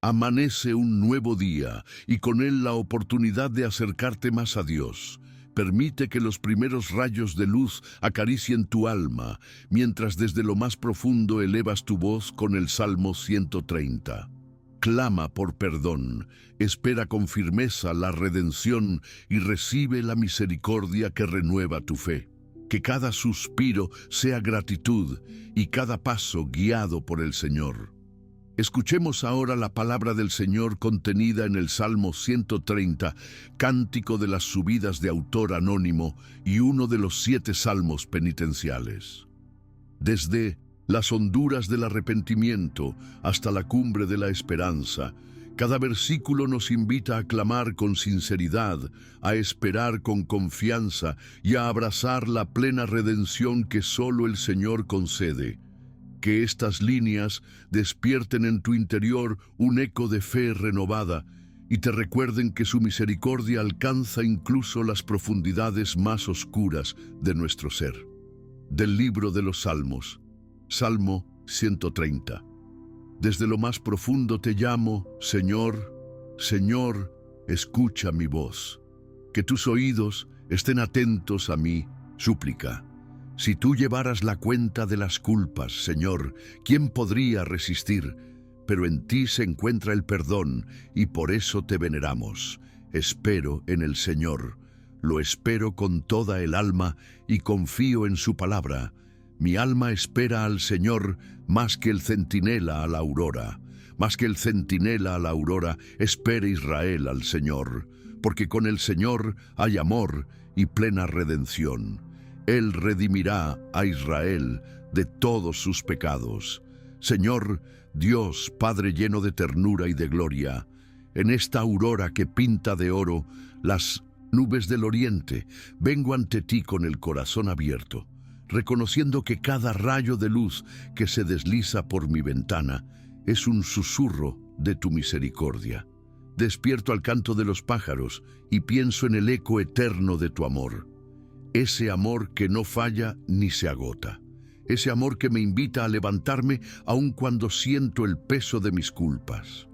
Amanece un nuevo día y con él la oportunidad de acercarte más a Dios. Permite que los primeros rayos de luz acaricien tu alma, mientras desde lo más profundo elevas tu voz con el Salmo 130. Clama por perdón, espera con firmeza la redención y recibe la misericordia que renueva tu fe. Que cada suspiro sea gratitud y cada paso guiado por el Señor. Escuchemos ahora la palabra del Señor contenida en el Salmo 130, cántico de las subidas de autor anónimo y uno de los 7 salmos penitenciales. Desde las honduras del arrepentimiento hasta la cumbre de la esperanza, cada versículo nos invita a clamar con sinceridad, a esperar con confianza y a abrazar la plena redención que solo el Señor concede. Que estas líneas despierten en tu interior un eco de fe renovada y te recuerden que su misericordia alcanza incluso las profundidades más oscuras de nuestro ser. Del libro de los Salmos, Salmo 130. Desde lo más profundo te llamo, Señor, Señor, escucha mi voz. Que tus oídos estén atentos a mi súplica. Si tú llevaras la cuenta de las culpas, Señor, ¿quién podría resistir? Pero en ti se encuentra el perdón, y por eso te veneramos. Espero en el Señor. Lo espero con toda el alma, y confío en su palabra. Mi alma espera al Señor más que el centinela a la aurora. Más que el centinela a la aurora, espera Israel al Señor. Porque con el Señor hay amor y plena redención. Él redimirá a Israel de todos sus pecados. Señor, Dios, Padre lleno de ternura y de gloria, en esta aurora que pinta de oro las nubes del oriente, vengo ante ti con el corazón abierto, reconociendo que cada rayo de luz que se desliza por mi ventana es un susurro de tu misericordia. Despierto al canto de los pájaros y pienso en el eco eterno de tu amor. Ese amor que no falla ni se agota. Ese amor que me invita a levantarme aun cuando siento el peso de mis culpas.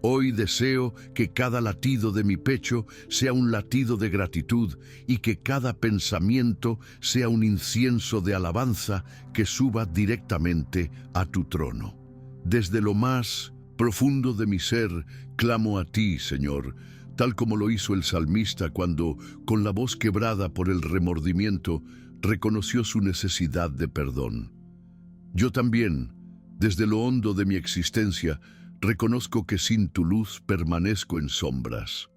Hoy deseo que cada latido de mi pecho sea un latido de gratitud y que cada pensamiento sea un incienso de alabanza que suba directamente a tu trono. Desde lo más profundo de mi ser, clamo a ti, Señor, tal como lo hizo el salmista cuando, con la voz quebrada por el remordimiento, reconoció su necesidad de perdón. Yo también, desde lo hondo de mi existencia, reconozco que sin tu luz permanezco en sombras.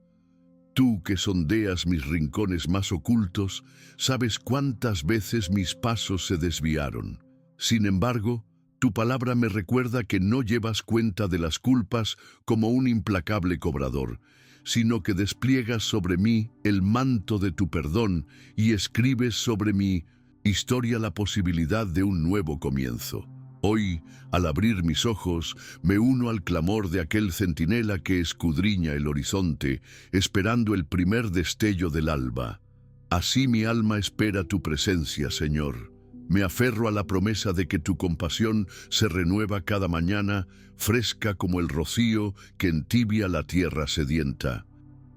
Tú que sondeas mis rincones más ocultos, sabes cuántas veces mis pasos se desviaron. Sin embargo, tu palabra me recuerda que no llevas cuenta de las culpas como un implacable cobrador, sino que despliegas sobre mí el manto de tu perdón y escribes sobre mi historia la posibilidad de un nuevo comienzo. Hoy, al abrir mis ojos, me uno al clamor de aquel centinela que escudriña el horizonte, esperando el primer destello del alba. Así mi alma espera tu presencia, Señor. Me aferro a la promesa de que tu compasión se renueva cada mañana, fresca como el rocío que entibia la tierra sedienta.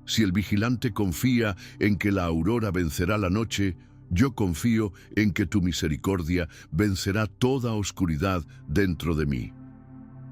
Si el vigilante confía en que la aurora vencerá la noche, yo confío en que tu misericordia vencerá toda oscuridad dentro de mí.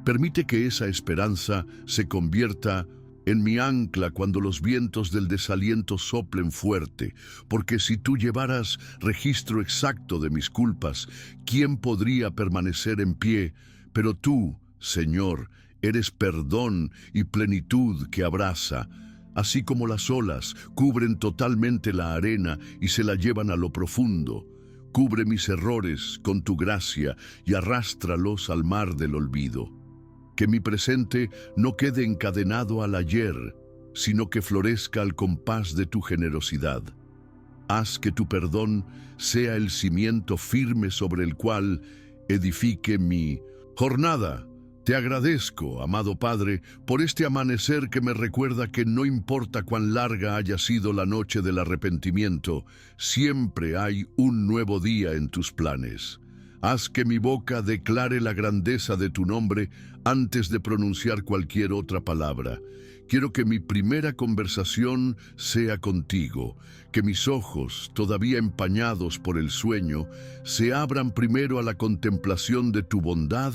Permite que esa esperanza se convierta en mi ancla cuando los vientos del desaliento soplen fuerte, porque si tú llevaras registro exacto de mis culpas, ¿quién podría permanecer en pie? Pero tú, Señor, eres perdón y plenitud que abraza. Así como las olas cubren totalmente la arena y se la llevan a lo profundo, cubre mis errores con tu gracia y arrástralos al mar del olvido. Que mi presente no quede encadenado al ayer, sino que florezca al compás de tu generosidad. Haz que tu perdón sea el cimiento firme sobre el cual edifique mi jornada. Te agradezco, amado Padre, por este amanecer que me recuerda que no importa cuán larga haya sido la noche del arrepentimiento, siempre hay un nuevo día en tus planes. Haz que mi boca declare la grandeza de tu nombre antes de pronunciar cualquier otra palabra. Quiero que mi primera conversación sea contigo, que mis ojos, todavía empañados por el sueño, se abran primero a la contemplación de tu bondad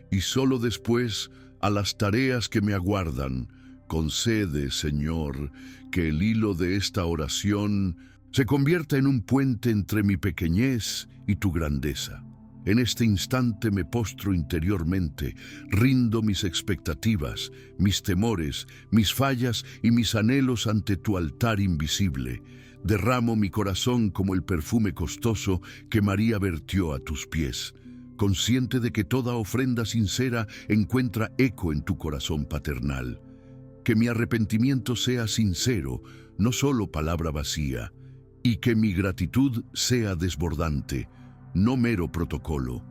y solo después a las tareas que me aguardan. Concede, Señor, que el hilo de esta oración se convierta en un puente entre mi pequeñez y tu grandeza. En este instante me postro interiormente, rindo mis expectativas, mis temores, mis fallas y mis anhelos ante tu altar invisible. Derramo mi corazón como el perfume costoso que María vertió a tus pies, consciente de que toda ofrenda sincera encuentra eco en tu corazón paternal. Que mi arrepentimiento sea sincero, no solo palabra vacía, y que mi gratitud sea desbordante, no mero protocolo.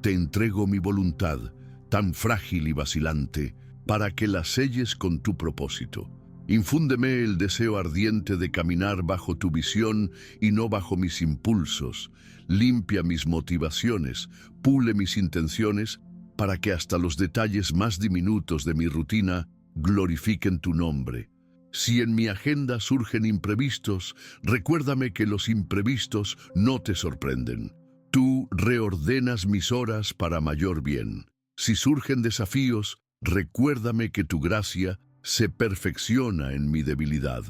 Te entrego mi voluntad, tan frágil y vacilante, para que la selles con tu propósito. Infúndeme el deseo ardiente de caminar bajo tu visión y no bajo mis impulsos. Limpia mis motivaciones, pule mis intenciones, para que hasta los detalles más diminutos de mi rutina glorifiquen tu nombre. Si en mi agenda surgen imprevistos, recuérdame que los imprevistos no te sorprenden. Tú reordenas mis horas para mayor bien. Si surgen desafíos, recuérdame que tu gracia se perfecciona en mi debilidad.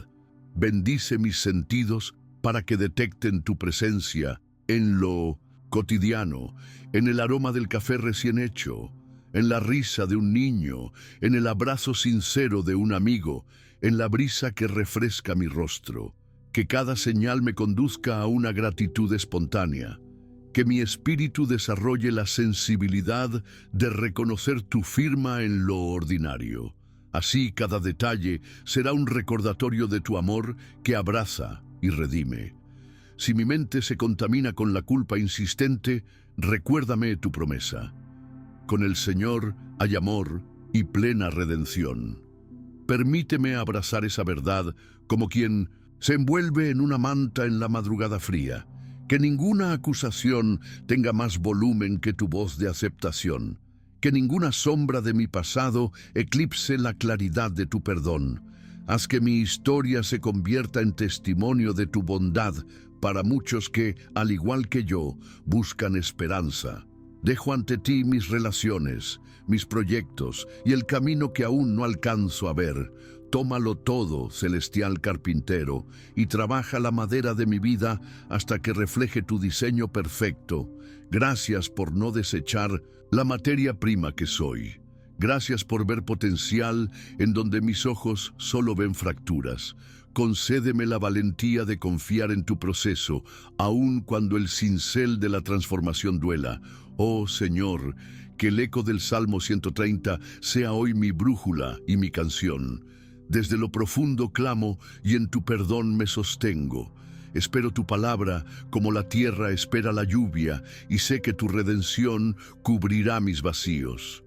Bendice mis sentidos para que detecten tu presencia en lo cotidiano, en el aroma del café recién hecho, en la risa de un niño, en el abrazo sincero de un amigo, en la brisa que refresca mi rostro. Que cada señal me conduzca a una gratitud espontánea. Que mi espíritu desarrolle la sensibilidad de reconocer tu firma en lo ordinario. Así cada detalle será un recordatorio de tu amor que abraza y redime. Si mi mente se contamina con la culpa insistente, recuérdame tu promesa. Con el Señor hay amor y plena redención. Permíteme abrazar esa verdad como quien se envuelve en una manta en la madrugada fría. Que ninguna acusación tenga más volumen que tu voz de aceptación. Que ninguna sombra de mi pasado eclipse la claridad de tu perdón. Haz que mi historia se convierta en testimonio de tu bondad para muchos que, al igual que yo, buscan esperanza. Dejo ante ti mis relaciones, mis proyectos y el camino que aún no alcanzo a ver. Tómalo todo, celestial carpintero, y trabaja la madera de mi vida hasta que refleje tu diseño perfecto. Gracias por no desechar la materia prima que soy. Gracias por ver potencial en donde mis ojos solo ven fracturas. Concédeme la valentía de confiar en tu proceso, aun cuando el cincel de la transformación duela. Oh Señor, que el eco del Salmo 130 sea hoy mi brújula y mi canción. Desde lo profundo clamo y en tu perdón me sostengo. Espero tu palabra como la tierra espera la lluvia y sé que tu redención cubrirá mis vacíos.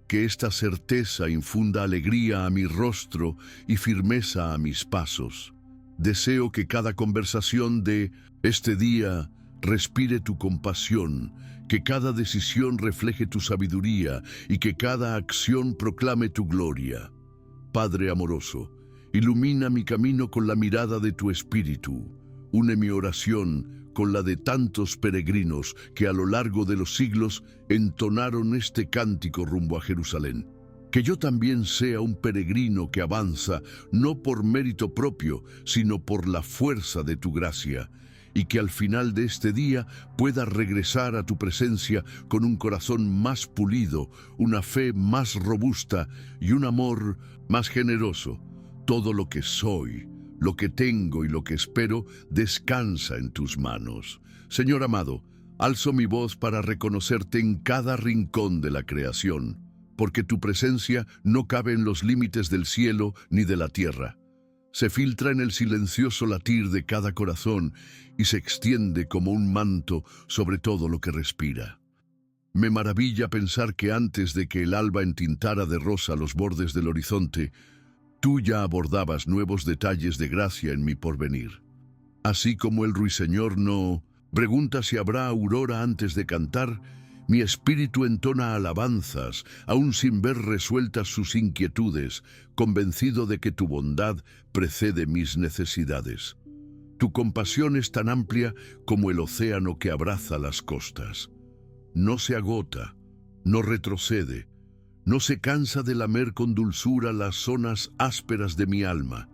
Que esta certeza infunda alegría a mi rostro y firmeza a mis pasos. Deseo que cada conversación de este día respire tu compasión, que cada decisión refleje tu sabiduría y que cada acción proclame tu gloria. Padre amoroso, ilumina mi camino con la mirada de tu espíritu. Une mi oración con la de tantos peregrinos que a lo largo de los siglos entonaron este cántico rumbo a Jerusalén. Que yo también sea un peregrino que avanza no por mérito propio, sino por la fuerza de tu gracia, y que al final de este día pueda regresar a tu presencia con un corazón más pulido, una fe más robusta y un amor más generoso. Todo lo que soy, lo que tengo y lo que espero descansa en tus manos. Señor amado, alzo mi voz para reconocerte en cada rincón de la creación, porque tu presencia no cabe en los límites del cielo ni de la tierra. Se filtra en el silencioso latir de cada corazón y se extiende como un manto sobre todo lo que respira. Me maravilla pensar que antes de que el alba entintara de rosa los bordes del horizonte, tú ya abordabas nuevos detalles de gracia en mi porvenir. Así como el ruiseñor no Pregunta si habrá aurora antes de cantar. Mi espíritu entona alabanzas, aún sin ver resueltas sus inquietudes, convencido de que tu bondad precede mis necesidades. Tu compasión es tan amplia como el océano que abraza las costas. No se agota, no retrocede, no se cansa de lamer con dulzura las zonas ásperas de mi alma.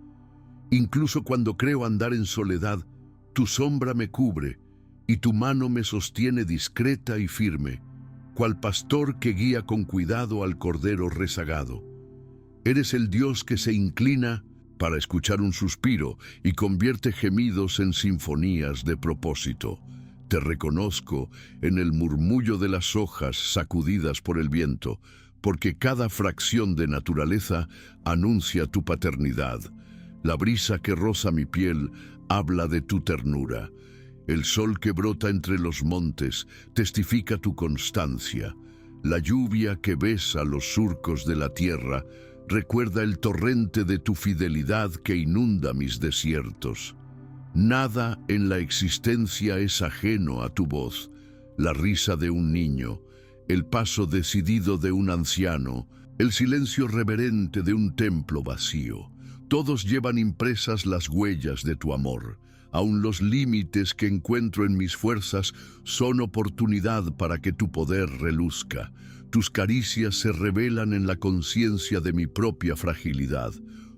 Incluso cuando creo andar en soledad, tu sombra me cubre y tu mano me sostiene discreta y firme, cual pastor que guía con cuidado al cordero rezagado. Eres el Dios que se inclina para escuchar un suspiro y convierte gemidos en sinfonías de propósito. Te reconozco en el murmullo de las hojas sacudidas por el viento, porque cada fracción de naturaleza anuncia tu paternidad. La brisa que roza mi piel habla de tu ternura. El sol que brota entre los montes testifica tu constancia. La lluvia que besa los surcos de la tierra recuerda el torrente de tu fidelidad que inunda mis desiertos. Nada en la existencia es ajeno a tu voz. La risa de un niño, el paso decidido de un anciano, el silencio reverente de un templo vacío. Todos llevan impresas las huellas de tu amor. Aun los límites que encuentro en mis fuerzas son oportunidad para que tu poder reluzca. Tus caricias se revelan en la conciencia de mi propia fragilidad.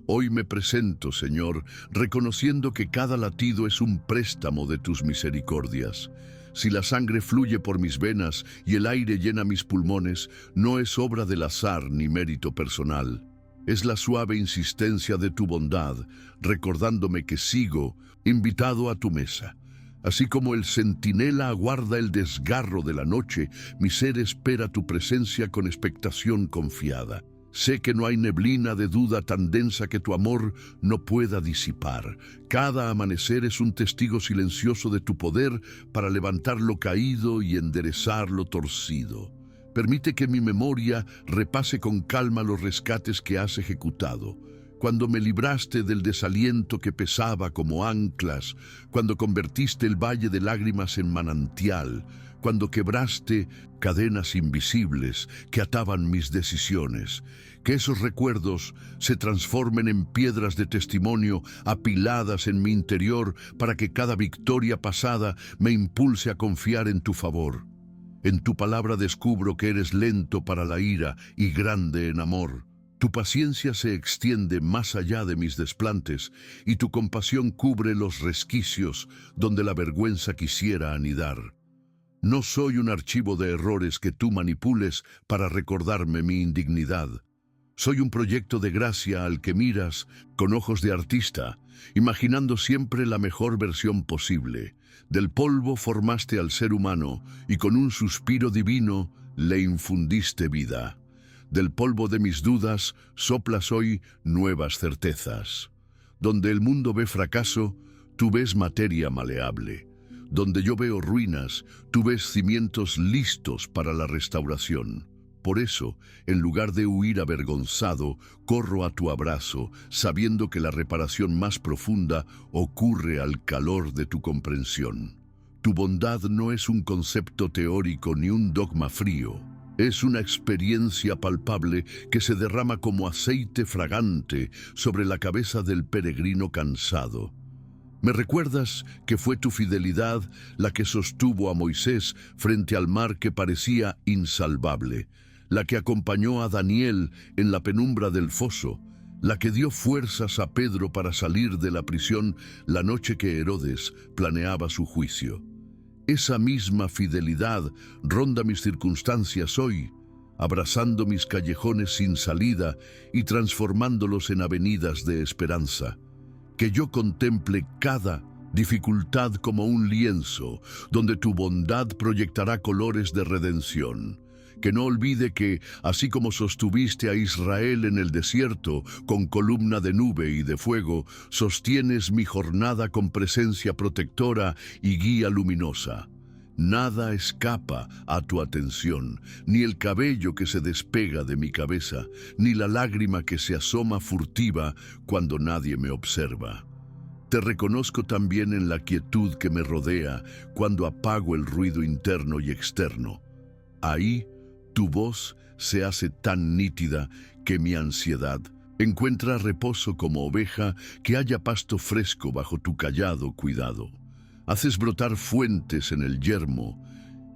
Hoy me presento, Señor, reconociendo que cada latido es un préstamo de tus misericordias. Si la sangre fluye por mis venas y el aire llena mis pulmones, no es obra del azar ni mérito personal. Es la suave insistencia de tu bondad, recordándome que sigo invitado a tu mesa. Así como el centinela aguarda el desgarro de la noche, mi ser espera tu presencia con expectación confiada. Sé que no hay neblina de duda tan densa que tu amor no pueda disipar. Cada amanecer es un testigo silencioso de tu poder para levantar lo caído y enderezar lo torcido. Permite que mi memoria repase con calma los rescates que has ejecutado. Cuando me libraste del desaliento que pesaba como anclas, cuando convertiste el valle de lágrimas en manantial, cuando quebraste cadenas invisibles que ataban mis decisiones. Que esos recuerdos se transformen en piedras de testimonio apiladas en mi interior para que cada victoria pasada me impulse a confiar en tu favor. En tu palabra descubro que eres lento para la ira y grande en amor. Tu paciencia se extiende más allá de mis desplantes y tu compasión cubre los resquicios donde la vergüenza quisiera anidar. No soy un archivo de errores que tú manipules para recordarme mi indignidad. Soy un proyecto de gracia al que miras con ojos de artista, imaginando siempre la mejor versión posible. Del polvo formaste al ser humano y con un suspiro divino le infundiste vida. Del polvo de mis dudas soplas hoy nuevas certezas. Donde el mundo ve fracaso, tú ves materia maleable. Donde yo veo ruinas, tú ves cimientos listos para la restauración. Por eso, en lugar de huir avergonzado, corro a tu abrazo, sabiendo que la reparación más profunda ocurre al calor de tu comprensión. Tu bondad no es un concepto teórico ni un dogma frío. Es una experiencia palpable que se derrama como aceite fragante sobre la cabeza del peregrino cansado. Me recuerdas que fue tu fidelidad la que sostuvo a Moisés frente al mar que parecía insalvable, la que acompañó a Daniel en la penumbra del foso, la que dio fuerzas a Pedro para salir de la prisión la noche que Herodes planeaba su juicio. Esa misma fidelidad ronda mis circunstancias hoy, abrazando mis callejones sin salida y transformándolos en avenidas de esperanza. Que yo contemple cada dificultad como un lienzo, donde tu bondad proyectará colores de redención. Que no olvide que, así como sostuviste a Israel en el desierto con columna de nube y de fuego, sostienes mi jornada con presencia protectora y guía luminosa. Nada escapa a tu atención, ni el cabello que se despega de mi cabeza, ni la lágrima que se asoma furtiva cuando nadie me observa. Te reconozco también en la quietud que me rodea cuando apago el ruido interno y externo. Ahí, tu voz se hace tan nítida que mi ansiedad encuentra reposo como oveja que halla pasto fresco bajo tu callado cuidado. Haces brotar fuentes en el yermo,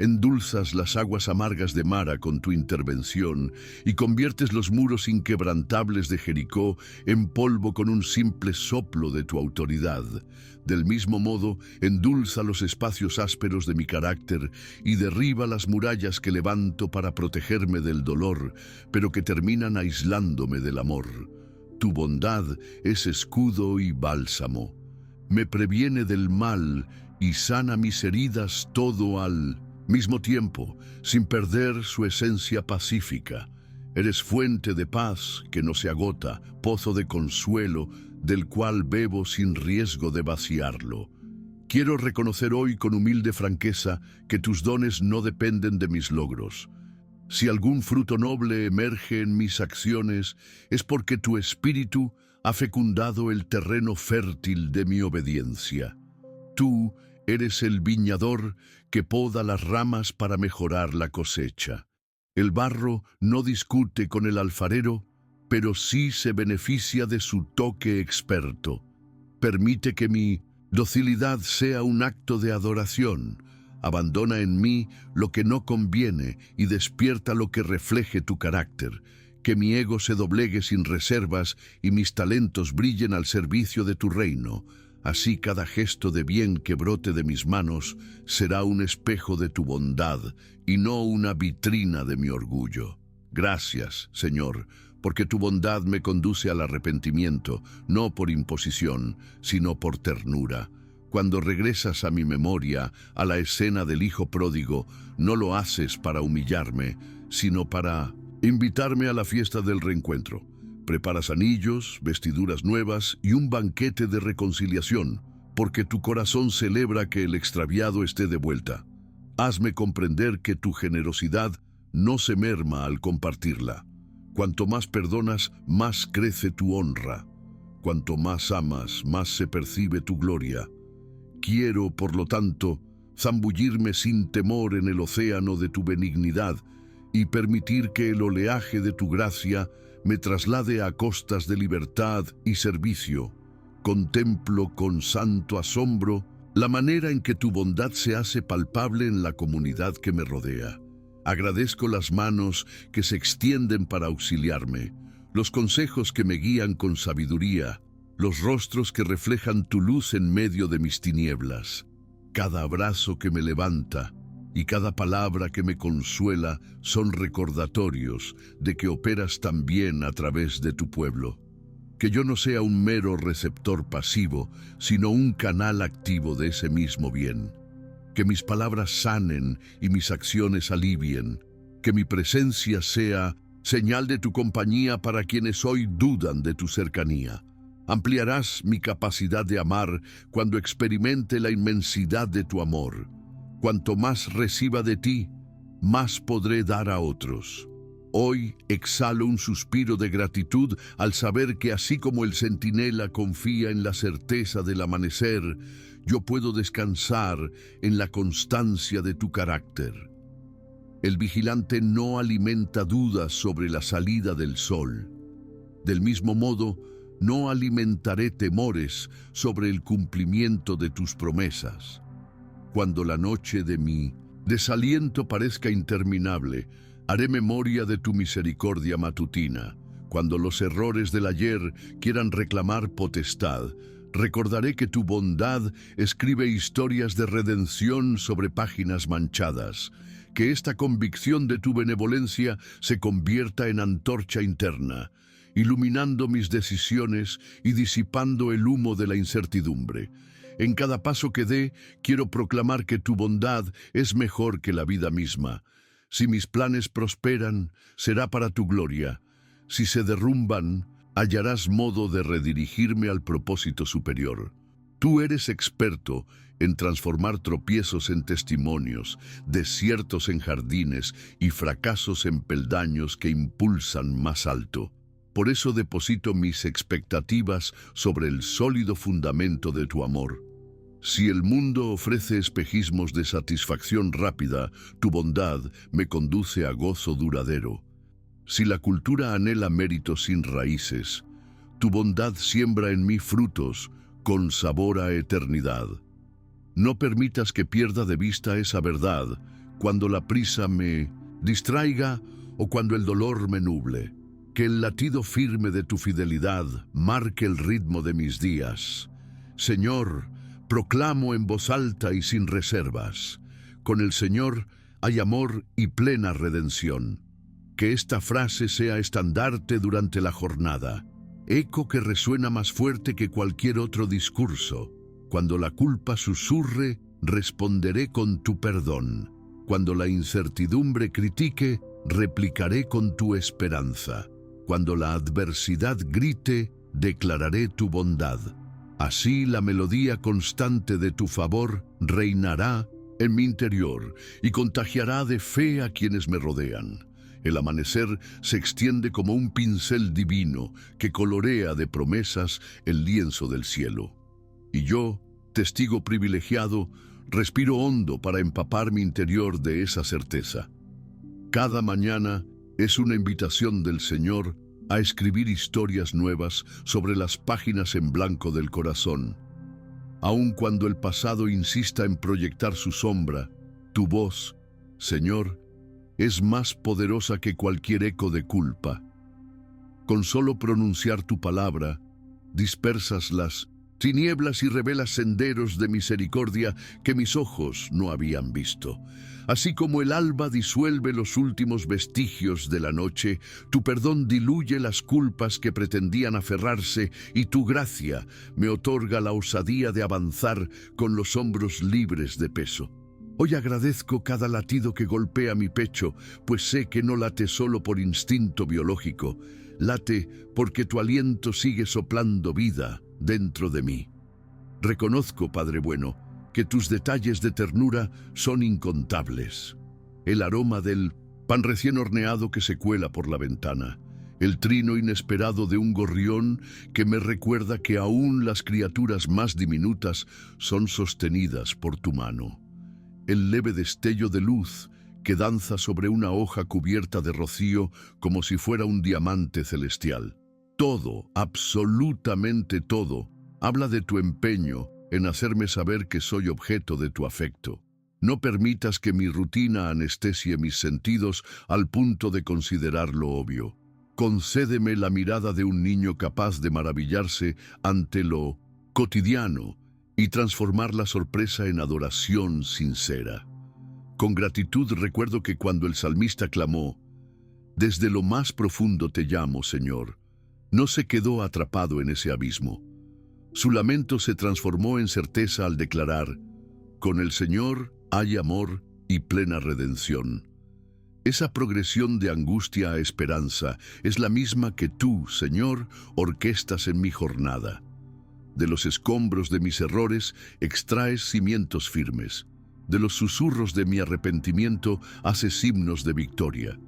endulzas las aguas amargas de Mara con tu intervención y conviertes los muros inquebrantables de Jericó en polvo con un simple soplo de tu autoridad. Del mismo modo, endulza los espacios ásperos de mi carácter y derriba las murallas que levanto para protegerme del dolor, pero que terminan aislándome del amor. Tu bondad es escudo y bálsamo. Me previene del mal y sana mis heridas todo al mismo tiempo, sin perder su esencia pacífica. Eres fuente de paz que no se agota, pozo de consuelo, del cual bebo sin riesgo de vaciarlo. Quiero reconocer hoy con humilde franqueza que tus dones no dependen de mis logros. Si algún fruto noble emerge en mis acciones, es porque tu espíritu ha fecundado el terreno fértil de mi obediencia. Tú eres el viñador que poda las ramas para mejorar la cosecha. El barro no discute con el alfarero, pero sí se beneficia de su toque experto. Permite que mi docilidad sea un acto de adoración. Abandona en mí lo que no conviene y despierta lo que refleje tu carácter. Que mi ego se doblegue sin reservas y mis talentos brillen al servicio de tu reino. Así cada gesto de bien que brote de mis manos será un espejo de tu bondad y no una vitrina de mi orgullo. Gracias, Señor, porque tu bondad me conduce al arrepentimiento, no por imposición, sino por ternura. Cuando regresas a mi memoria, a la escena del hijo pródigo, no lo haces para humillarme, sino para invitarme a la fiesta del reencuentro. Preparas anillos, vestiduras nuevas y un banquete de reconciliación, porque tu corazón celebra que el extraviado esté de vuelta. Hazme comprender que tu generosidad no se merma al compartirla. Cuanto más perdonas, más crece tu honra. Cuanto más amas, más se percibe tu gloria. Quiero, por lo tanto, zambullirme sin temor en el océano de tu benignidad y permitir que el oleaje de tu gracia me traslade a costas de libertad y servicio. Contemplo con santo asombro la manera en que tu bondad se hace palpable en la comunidad que me rodea. Agradezco las manos que se extienden para auxiliarme, los consejos que me guían con sabiduría, los rostros que reflejan tu luz en medio de mis tinieblas. Cada abrazo que me levanta y cada palabra que me consuela son recordatorios de que operas también a través de tu pueblo. Que yo no sea un mero receptor pasivo, sino un canal activo de ese mismo bien. Que mis palabras sanen y mis acciones alivien. Que mi presencia sea señal de tu compañía para quienes hoy dudan de tu cercanía. Ampliarás mi capacidad de amar cuando experimente la inmensidad de tu amor. Cuanto más reciba de ti, más podré dar a otros. Hoy exhalo un suspiro de gratitud al saber que así como el centinela confía en la certeza del amanecer, yo puedo descansar en la constancia de tu carácter. El vigilante no alimenta dudas sobre la salida del sol. Del mismo modo, no alimentaré temores sobre el cumplimiento de tus promesas. Cuando la noche de mi desaliento parezca interminable, haré memoria de tu misericordia matutina. Cuando los errores del ayer quieran reclamar potestad, recordaré que tu bondad escribe historias de redención sobre páginas manchadas. Que esta convicción de tu benevolencia se convierta en antorcha interna, iluminando mis decisiones y disipando el humo de la incertidumbre. En cada paso que dé, quiero proclamar que tu bondad es mejor que la vida misma. Si mis planes prosperan, será para tu gloria. Si se derrumban, hallarás modo de redirigirme al propósito superior. Tú eres experto en transformar tropiezos en testimonios, desiertos en jardines y fracasos en peldaños que impulsan más alto. Por eso deposito mis expectativas sobre el sólido fundamento de tu amor. Si el mundo ofrece espejismos de satisfacción rápida, tu bondad me conduce a gozo duradero. Si la cultura anhela méritos sin raíces, tu bondad siembra en mí frutos con sabor a eternidad. No permitas que pierda de vista esa verdad cuando la prisa me distraiga o cuando el dolor me nuble. Que el latido firme de tu fidelidad marque el ritmo de mis días. Señor, proclamo en voz alta y sin reservas: con el Señor hay amor y plena redención. Que esta frase sea estandarte durante la jornada, eco que resuena más fuerte que cualquier otro discurso. Cuando la culpa susurre, responderé con tu perdón. Cuando la incertidumbre critique, replicaré con tu esperanza. Cuando la adversidad grite, declararé tu bondad. Así la melodía constante de tu favor reinará en mi interior y contagiará de fe a quienes me rodean. El amanecer se extiende como un pincel divino que colorea de promesas el lienzo del cielo. Y yo, testigo privilegiado, respiro hondo para empapar mi interior de esa certeza. Cada mañana es una invitación del Señor a escribir historias nuevas sobre las páginas en blanco del corazón. Aun cuando el pasado insista en proyectar su sombra, tu voz, Señor, es más poderosa que cualquier eco de culpa. Con solo pronunciar tu palabra, dispersas las tinieblas y revelas senderos de misericordia que mis ojos no habían visto. Así como el alba disuelve los últimos vestigios de la noche, tu perdón diluye las culpas que pretendían aferrarse y tu gracia me otorga la osadía de avanzar con los hombros libres de peso. Hoy agradezco cada latido que golpea mi pecho, pues sé que no late solo por instinto biológico, late porque tu aliento sigue soplando vida dentro de mí. Reconozco, Padre bueno, que tus detalles de ternura son incontables. El aroma del pan recién horneado que se cuela por la ventana, el trino inesperado de un gorrión que me recuerda que aún las criaturas más diminutas son sostenidas por tu mano, el leve destello de luz que danza sobre una hoja cubierta de rocío como si fuera un diamante celestial. Todo, absolutamente todo, habla de tu empeño en hacerme saber que soy objeto de tu afecto. No permitas que mi rutina anestesie mis sentidos al punto de considerar lo obvio. Concédeme la mirada de un niño capaz de maravillarse ante lo cotidiano y transformar la sorpresa en adoración sincera. Con gratitud recuerdo que cuando el salmista clamó: «Desde lo más profundo te llamo, Señor», no se quedó atrapado en ese abismo. Su lamento se transformó en certeza al declarar: «Con el Señor hay amor y plena redención». Esa progresión de angustia a esperanza es la misma que tú, Señor, orquestas en mi jornada. De los escombros de mis errores extraes cimientos firmes. De los susurros de mi arrepentimiento haces himnos de victoria.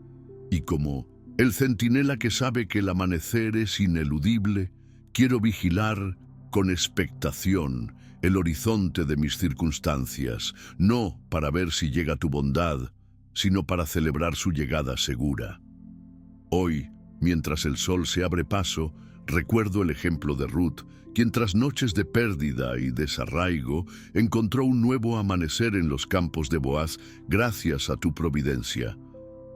Y como el centinela que sabe que el amanecer es ineludible, quiero vigilar con expectación el horizonte de mis circunstancias, no para ver si llega tu bondad, sino para celebrar su llegada segura. Hoy, mientras el sol se abre paso, recuerdo el ejemplo de Ruth, quien tras noches de pérdida y desarraigo encontró un nuevo amanecer en los campos de Boaz gracias a tu providencia.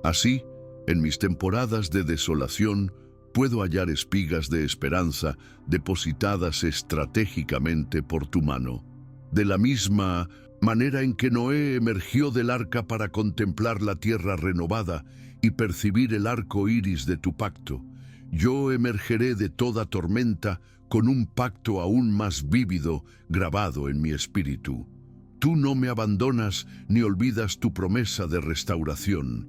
Así, en mis temporadas de desolación, puedo hallar espigas de esperanza depositadas estratégicamente por tu mano. De la misma manera en que Noé emergió del arca para contemplar la tierra renovada y percibir el arco iris de tu pacto, yo emergeré de toda tormenta con un pacto aún más vívido grabado en mi espíritu. Tú no me abandonas ni olvidas tu promesa de restauración.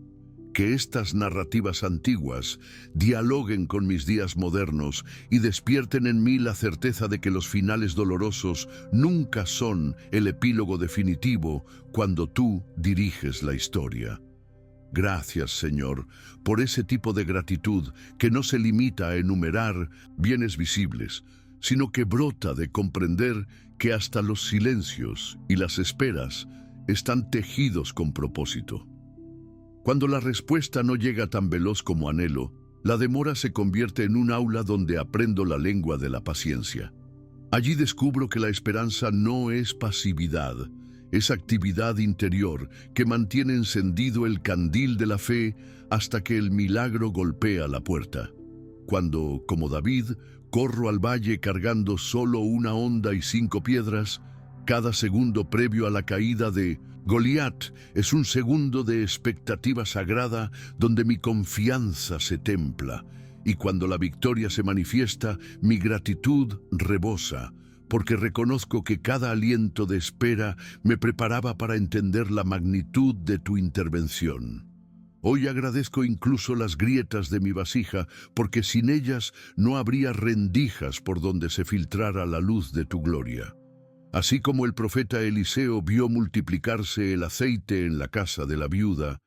Que estas narrativas antiguas dialoguen con mis días modernos y despierten en mí la certeza de que los finales dolorosos nunca son el epílogo definitivo cuando tú diriges la historia. Gracias, Señor, por ese tipo de gratitud que no se limita a enumerar bienes visibles, sino que brota de comprender que hasta los silencios y las esperas están tejidos con propósito. Cuando la respuesta no llega tan veloz como anhelo, la demora se convierte en un aula donde aprendo la lengua de la paciencia. Allí descubro que la esperanza no es pasividad, es actividad interior que mantiene encendido el candil de la fe hasta que el milagro golpea la puerta. Cuando, como David, corro al valle cargando solo una honda y 5 piedras, cada segundo previo a la caída de Goliat es un segundo de expectativa sagrada donde mi confianza se templa, y cuando la victoria se manifiesta, mi gratitud rebosa, porque reconozco que cada aliento de espera me preparaba para entender la magnitud de tu intervención. Hoy agradezco incluso las grietas de mi vasija, porque sin ellas no habría rendijas por donde se filtrara la luz de tu gloria. Así como el profeta Eliseo vio multiplicarse el aceite en la casa de la viuda,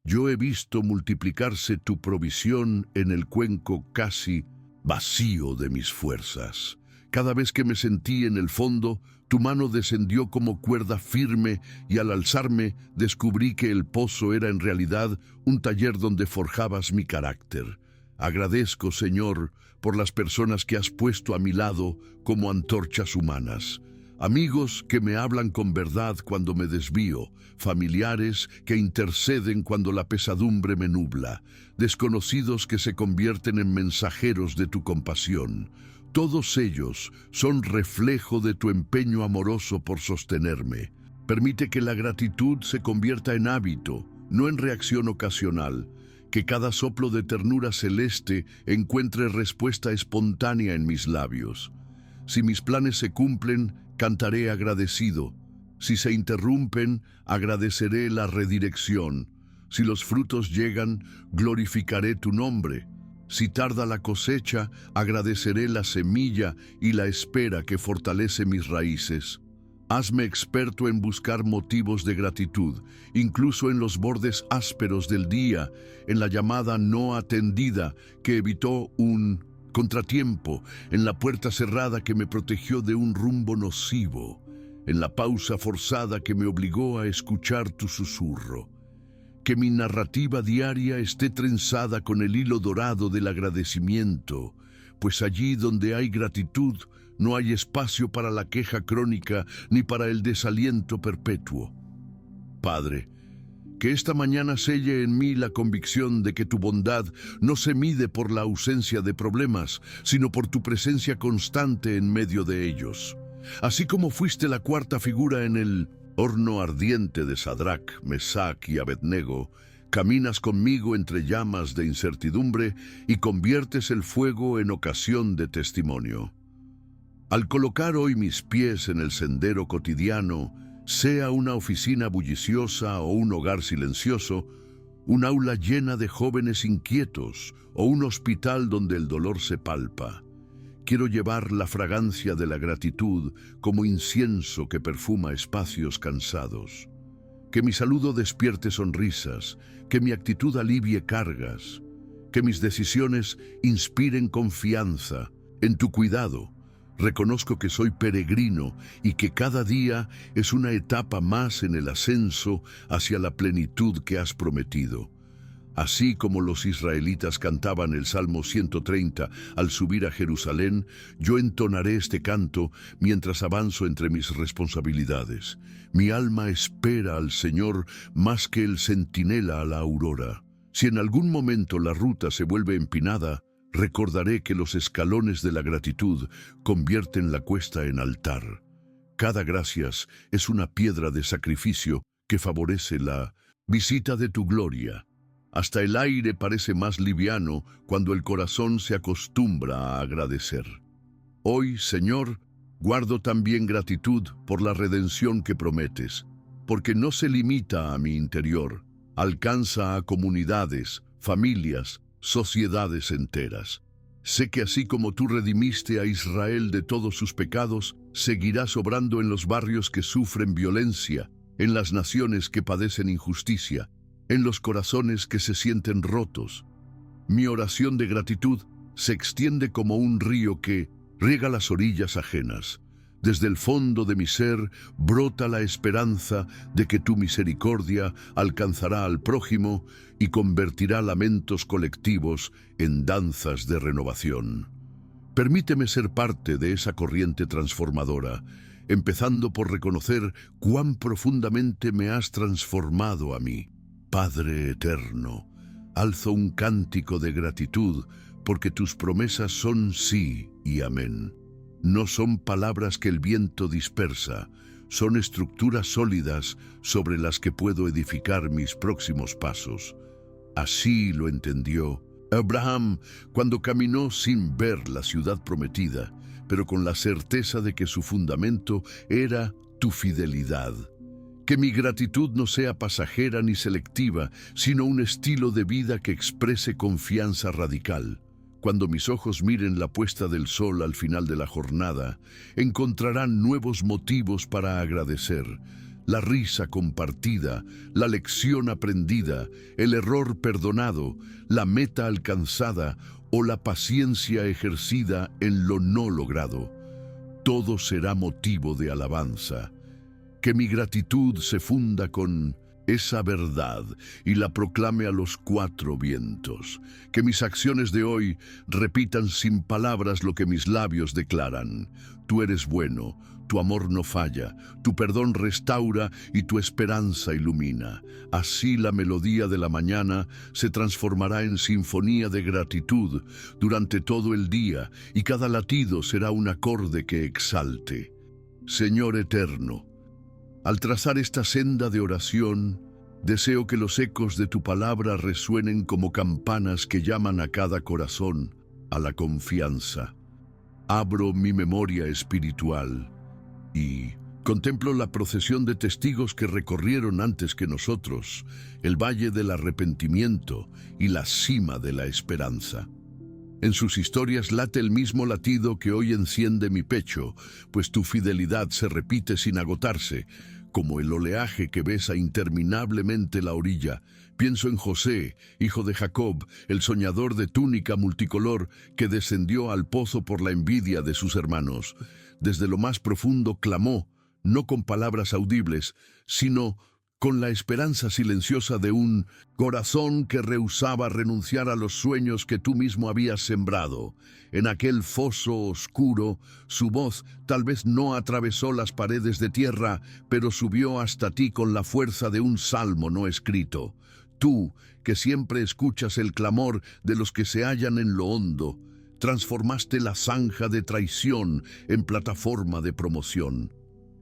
yo he visto multiplicarse tu provisión en el cuenco casi vacío de mis fuerzas. Cada vez que me sentí en el fondo, tu mano descendió como cuerda firme y al alzarme descubrí que el pozo era en realidad un taller donde forjabas mi carácter. Agradezco, Señor, por las personas que has puesto a mi lado como antorchas humanas. Amigos que me hablan con verdad cuando me desvío, familiares que interceden cuando la pesadumbre me nubla, desconocidos que se convierten en mensajeros de tu compasión. Todos ellos son reflejo de tu empeño amoroso por sostenerme. Permite que la gratitud se convierta en hábito, no en reacción ocasional, que cada soplo de ternura celeste encuentre respuesta espontánea en mis labios. Si mis planes se cumplen, cantaré agradecido. Si se interrumpen, agradeceré la redirección. Si los frutos llegan, glorificaré tu nombre. Si tarda la cosecha, agradeceré la semilla y la espera que fortalece mis raíces. Hazme experto en buscar motivos de gratitud, incluso en los bordes ásperos del día, en la llamada no atendida que evitó un contratiempo, en la puerta cerrada que me protegió de un rumbo nocivo, en la pausa forzada que me obligó a escuchar tu susurro. Que mi narrativa diaria esté trenzada con el hilo dorado del agradecimiento, pues allí donde hay gratitud no hay espacio para la queja crónica ni para el desaliento perpetuo. Padre, que esta mañana selle en mí la convicción de que tu bondad no se mide por la ausencia de problemas, sino por tu presencia constante en medio de ellos. Así como fuiste la cuarta figura en el horno ardiente de Sadrac, Mesac y Abednego, caminas conmigo entre llamas de incertidumbre y conviertes el fuego en ocasión de testimonio. Al colocar hoy mis pies en el sendero cotidiano, sea una oficina bulliciosa o un hogar silencioso, un aula llena de jóvenes inquietos o un hospital donde el dolor se palpa, quiero llevar la fragancia de la gratitud como incienso que perfuma espacios cansados. Que mi saludo despierte sonrisas, que mi actitud alivie cargas, que mis decisiones inspiren confianza en tu cuidado. Reconozco que soy peregrino y que cada día es una etapa más en el ascenso hacia la plenitud que has prometido. Así como los israelitas cantaban el Salmo 130 al subir a Jerusalén, yo entonaré este canto mientras avanzo entre mis responsabilidades. Mi alma espera al Señor más que el centinela a la aurora. Si en algún momento la ruta se vuelve empinada, recordaré que los escalones de la gratitud convierten la cuesta en altar. Cada gracias es una piedra de sacrificio que favorece la visita de tu gloria. Hasta el aire parece más liviano cuando el corazón se acostumbra a agradecer. Hoy, Señor, guardo también gratitud por la redención que prometes, porque no se limita a mi interior, alcanza a comunidades, familias, sociedades enteras. Sé que así como tú redimiste a Israel de todos sus pecados, seguirás obrando en los barrios que sufren violencia, en las naciones que padecen injusticia, en los corazones que se sienten rotos. Mi oración de gratitud se extiende como un río que riega las orillas ajenas. Desde el fondo de mi ser brota la esperanza de que tu misericordia alcanzará al prójimo y convertirá lamentos colectivos en danzas de renovación. Permíteme ser parte de esa corriente transformadora, empezando por reconocer cuán profundamente me has transformado a mí. Padre eterno, alzo un cántico de gratitud porque tus promesas son sí y amén. No son palabras que el viento dispersa, son estructuras sólidas sobre las que puedo edificar mis próximos pasos. Así lo entendió Abraham cuando caminó sin ver la ciudad prometida, pero con la certeza de que su fundamento era tu fidelidad. Que mi gratitud no sea pasajera ni selectiva, sino un estilo de vida que exprese confianza radical. Cuando mis ojos miren la puesta del sol al final de la jornada, encontrarán nuevos motivos para agradecer. La risa compartida, la lección aprendida, el error perdonado, la meta alcanzada o la paciencia ejercida en lo no logrado. Todo será motivo de alabanza. Que mi gratitud se funda con esa verdad y la proclame a los cuatro vientos. Que mis acciones de hoy repitan sin palabras lo que mis labios declaran. Tú eres bueno, tu amor no falla, tu perdón restaura y tu esperanza ilumina. Así la melodía de la mañana se transformará en sinfonía de gratitud durante todo el día y cada latido será un acorde que exalte. Señor eterno, al trazar esta senda de oración, deseo que los ecos de tu palabra resuenen como campanas que llaman a cada corazón a la confianza. Abro mi memoria espiritual y contemplo la procesión de testigos que recorrieron antes que nosotros el valle del arrepentimiento y la cima de la esperanza. En sus historias late el mismo latido que hoy enciende mi pecho, pues tu fidelidad se repite sin agotarse, como el oleaje que besa interminablemente la orilla. Pienso en José, hijo de Jacob, el soñador de túnica multicolor que descendió al pozo por la envidia de sus hermanos. Desde lo más profundo clamó, no con palabras audibles, sino con la esperanza silenciosa de un corazón que rehusaba renunciar a los sueños que tú mismo habías sembrado. En aquel foso oscuro, su voz tal vez no atravesó las paredes de tierra, pero subió hasta ti con la fuerza de un salmo no escrito. Tú, que siempre escuchas el clamor de los que se hallan en lo hondo, transformaste la zanja de traición en plataforma de promoción.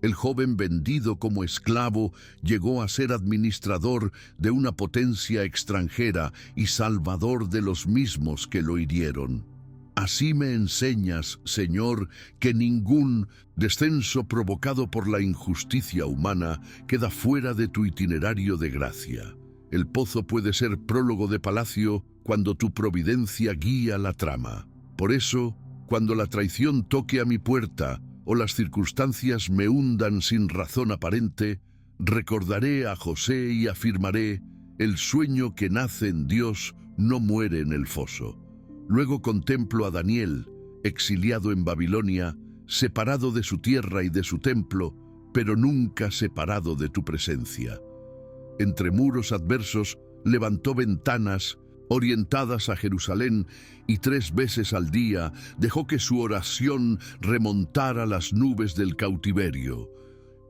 El joven vendido como esclavo llegó a ser administrador de una potencia extranjera y salvador de los mismos que lo hirieron. Así me enseñas, Señor, que ningún descenso provocado por la injusticia humana queda fuera de tu itinerario de gracia. El pozo puede ser prólogo de palacio cuando tu providencia guía la trama. Por eso, cuando la traición toque a mi puerta, o las circunstancias me hundan sin razón aparente, recordaré a José y afirmaré, el sueño que nace en Dios no muere en el foso. Luego contemplo a Daniel, exiliado en Babilonia, separado de su tierra y de su templo, pero nunca separado de tu presencia. Entre muros adversos levantó ventanas orientadas a Jerusalén, y 3 veces al día dejó que su oración remontara las nubes del cautiverio.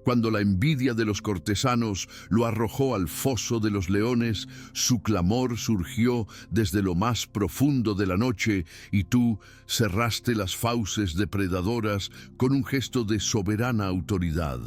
Cuando la envidia de los cortesanos lo arrojó al foso de los leones, su clamor surgió desde lo más profundo de la noche, y tú cerraste las fauces depredadoras con un gesto de soberana autoridad.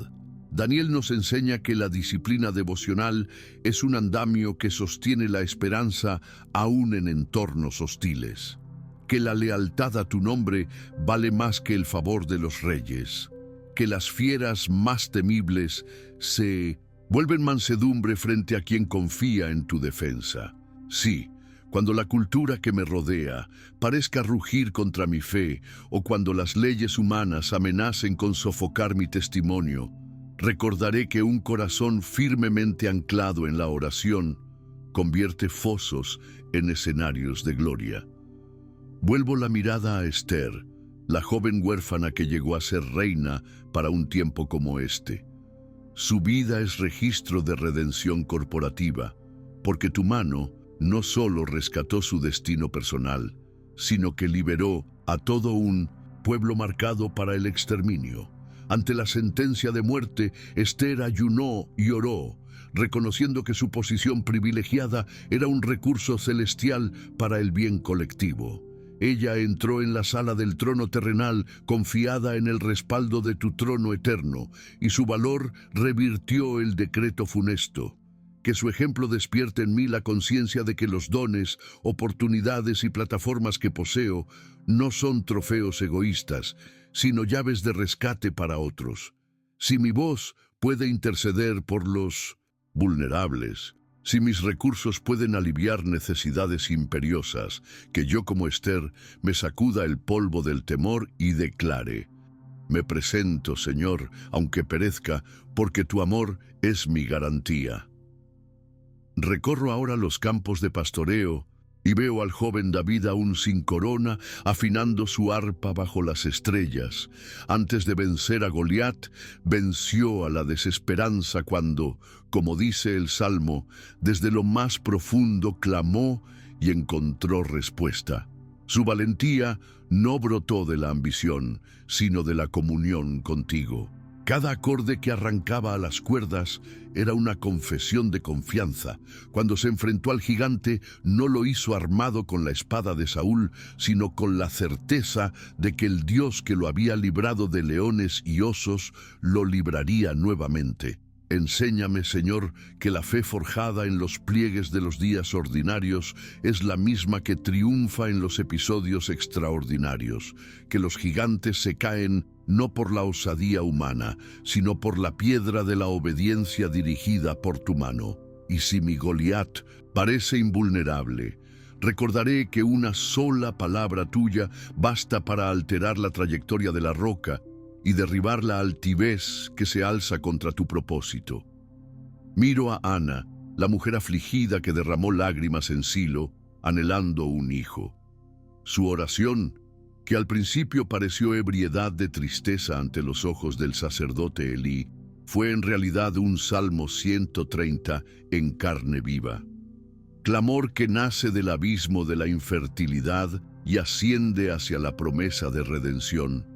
Daniel nos enseña que la disciplina devocional es un andamio que sostiene la esperanza aún en entornos hostiles. Que la lealtad a tu nombre vale más que el favor de los reyes. Que las fieras más temibles se vuelven mansedumbre frente a quien confía en tu defensa. Sí, cuando la cultura que me rodea parezca rugir contra mi fe, o cuando las leyes humanas amenacen con sofocar mi testimonio, recordaré que un corazón firmemente anclado en la oración convierte fosos en escenarios de gloria. Vuelvo la mirada a Esther, la joven huérfana que llegó a ser reina para un tiempo como este. Su vida es registro de redención corporativa, porque tu mano no solo rescató su destino personal, sino que liberó a todo un pueblo marcado para el exterminio. Ante la sentencia de muerte, Esther ayunó y oró, reconociendo que su posición privilegiada era un recurso celestial para el bien colectivo. Ella entró en la sala del trono terrenal confiada en el respaldo de tu trono eterno, y su valor revirtió el decreto funesto. Que su ejemplo despierte en mí la conciencia de que los dones, oportunidades y plataformas que poseo no son trofeos egoístas, sino llaves de rescate para otros. Si mi voz puede interceder por los vulnerables, si mis recursos pueden aliviar necesidades imperiosas, que yo como Esther me sacuda el polvo del temor y declare: me presento, Señor, aunque perezca, porque tu amor es mi garantía. Recorro ahora los campos de pastoreo y veo al joven David aún sin corona, afinando su arpa bajo las estrellas. Antes de vencer a Goliat, venció a la desesperanza cuando, como dice el Salmo, desde lo más profundo clamó y encontró respuesta. Su valentía no brotó de la ambición, sino de la comunión contigo. Cada acorde que arrancaba a las cuerdas era una confesión de confianza. Cuando se enfrentó al gigante, no lo hizo armado con la espada de Saúl, sino con la certeza de que el Dios que lo había librado de leones y osos, lo libraría nuevamente. Enséñame, Señor, que la fe forjada en los pliegues de los días ordinarios es la misma que triunfa en los episodios extraordinarios, que los gigantes se caen no por la osadía humana, sino por la piedra de la obediencia dirigida por tu mano. Y si mi Goliat parece invulnerable, recordaré que una sola palabra tuya basta para alterar la trayectoria de la roca y derribar la altivez que se alza contra tu propósito. Miro a Ana, la mujer afligida que derramó lágrimas en Silo, anhelando un hijo. Su oración, que al principio pareció ebriedad de tristeza ante los ojos del sacerdote Elí, fue en realidad un Salmo 130 en carne viva. Clamor que nace del abismo de la infertilidad y asciende hacia la promesa de redención.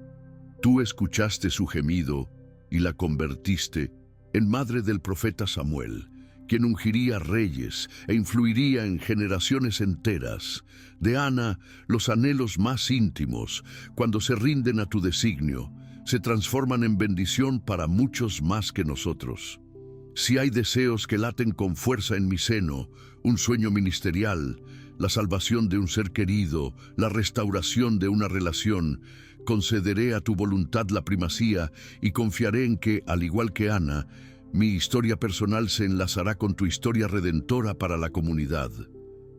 Tú escuchaste su gemido y la convertiste en madre del profeta Samuel, quien ungiría reyes e influiría en generaciones enteras. De Ana, los anhelos más íntimos, cuando se rinden a tu designio, se transforman en bendición para muchos más que nosotros. Si hay deseos que laten con fuerza en mi seno, un sueño ministerial, la salvación de un ser querido, la restauración de una relación, concederé a tu voluntad la primacía y confiaré en que, al igual que Ana, mi historia personal se enlazará con tu historia redentora para la comunidad.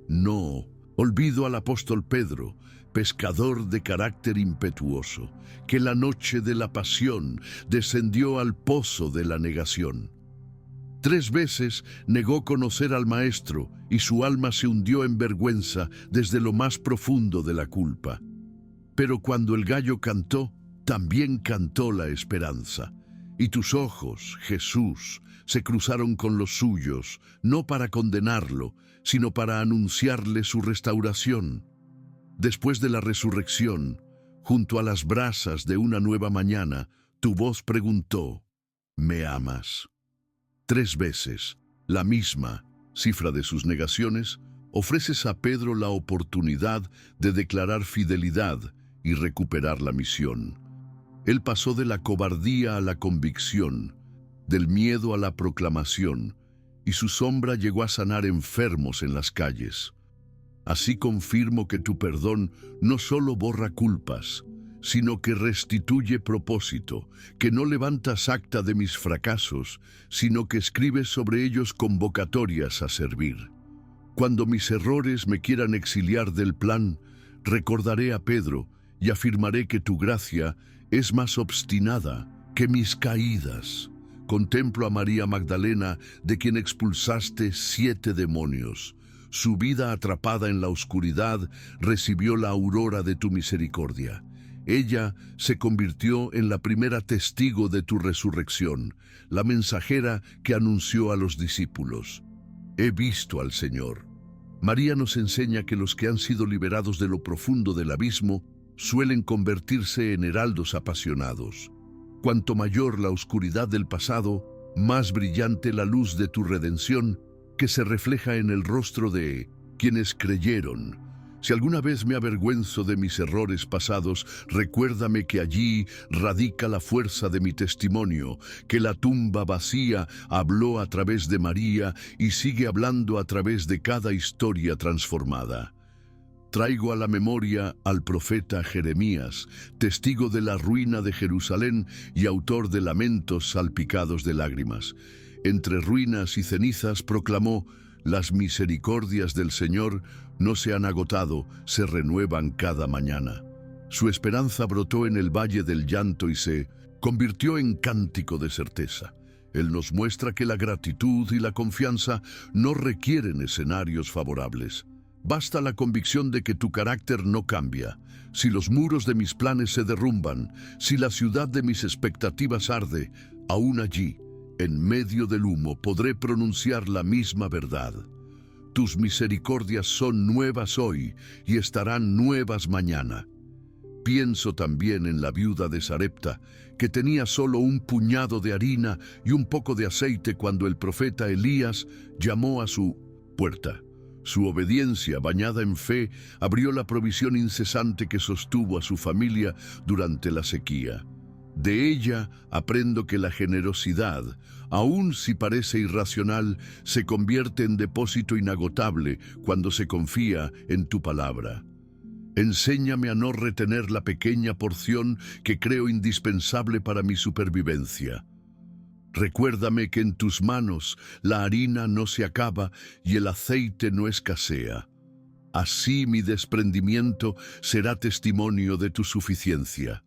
No, olvido al apóstol Pedro, pescador de carácter impetuoso, que la noche de la pasión descendió al pozo de la negación. 3 veces negó conocer al Maestro y su alma se hundió en vergüenza desde lo más profundo de la culpa. Pero cuando el gallo cantó, también cantó la esperanza. Y tus ojos, Jesús, se cruzaron con los suyos, no para condenarlo, sino para anunciarle su restauración. Después de la resurrección, junto a las brasas de una nueva mañana, tu voz preguntó: ¿me amas? 3 veces, la misma cifra de sus negaciones, ofreces a Pedro la oportunidad de declarar fidelidad y recuperar la misión. Él pasó de la cobardía a la convicción, del miedo a la proclamación, y su sombra llegó a sanar enfermos en las calles. Así confirmo que tu perdón no solo borra culpas, sino que restituye propósito, que no levantas acta de mis fracasos, sino que escribes sobre ellos convocatorias a servir. Cuando mis errores me quieran exiliar del plan, recordaré a Pedro y afirmaré que tu gracia es más obstinada que mis caídas. Contemplo a María Magdalena, de quien expulsaste 7 demonios. Su vida atrapada en la oscuridad recibió la aurora de tu misericordia. Ella se convirtió en la primera testigo de tu resurrección, la mensajera que anunció a los discípulos: He visto al Señor. María nos enseña que los que han sido liberados de lo profundo del abismo suelen convertirse en heraldos apasionados. Cuanto mayor la oscuridad del pasado, más brillante la luz de tu redención, que se refleja en el rostro de quienes creyeron. Si alguna vez me avergüenzo de mis errores pasados, recuérdame que allí radica la fuerza de mi testimonio, que la tumba vacía habló a través de María y sigue hablando a través de cada historia transformada. Traigo a la memoria al profeta Jeremías, testigo de la ruina de Jerusalén y autor de lamentos salpicados de lágrimas. Entre ruinas y cenizas proclamó: Las misericordias del Señor no se han agotado, se renuevan cada mañana. Su esperanza brotó en el valle del llanto y se convirtió en cántico de certeza. Él nos muestra que la gratitud y la confianza no requieren escenarios favorables. Basta la convicción de que tu carácter no cambia. Si los muros de mis planes se derrumban, si la ciudad de mis expectativas arde, aún allí, en medio del humo, podré pronunciar la misma verdad. Tus misericordias son nuevas hoy y estarán nuevas mañana. Pienso también en la viuda de Sarepta, que tenía solo un puñado de harina y un poco de aceite cuando el profeta Elías llamó a su puerta. Su obediencia, bañada en fe, abrió la provisión incesante que sostuvo a su familia durante la sequía. De ella aprendo que la generosidad, aun si parece irracional, se convierte en depósito inagotable cuando se confía en tu palabra. Enséñame a no retener la pequeña porción que creo indispensable para mi supervivencia. Recuérdame que en tus manos la harina no se acaba y el aceite no escasea. Así mi desprendimiento será testimonio de tu suficiencia.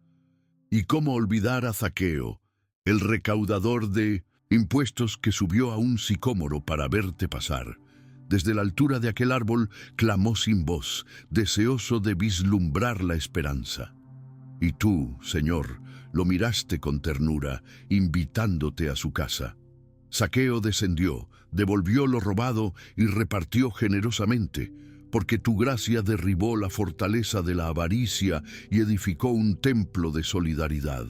¿Y cómo olvidar a Zaqueo, el recaudador de impuestos que subió a un sicómoro para verte pasar? Desde la altura de aquel árbol clamó sin voz, deseoso de vislumbrar la esperanza. Y tú, Señor, lo miraste con ternura, invitándote a su casa. Zaqueo descendió, devolvió lo robado y repartió generosamente, porque tu gracia derribó la fortaleza de la avaricia y edificó un templo de solidaridad.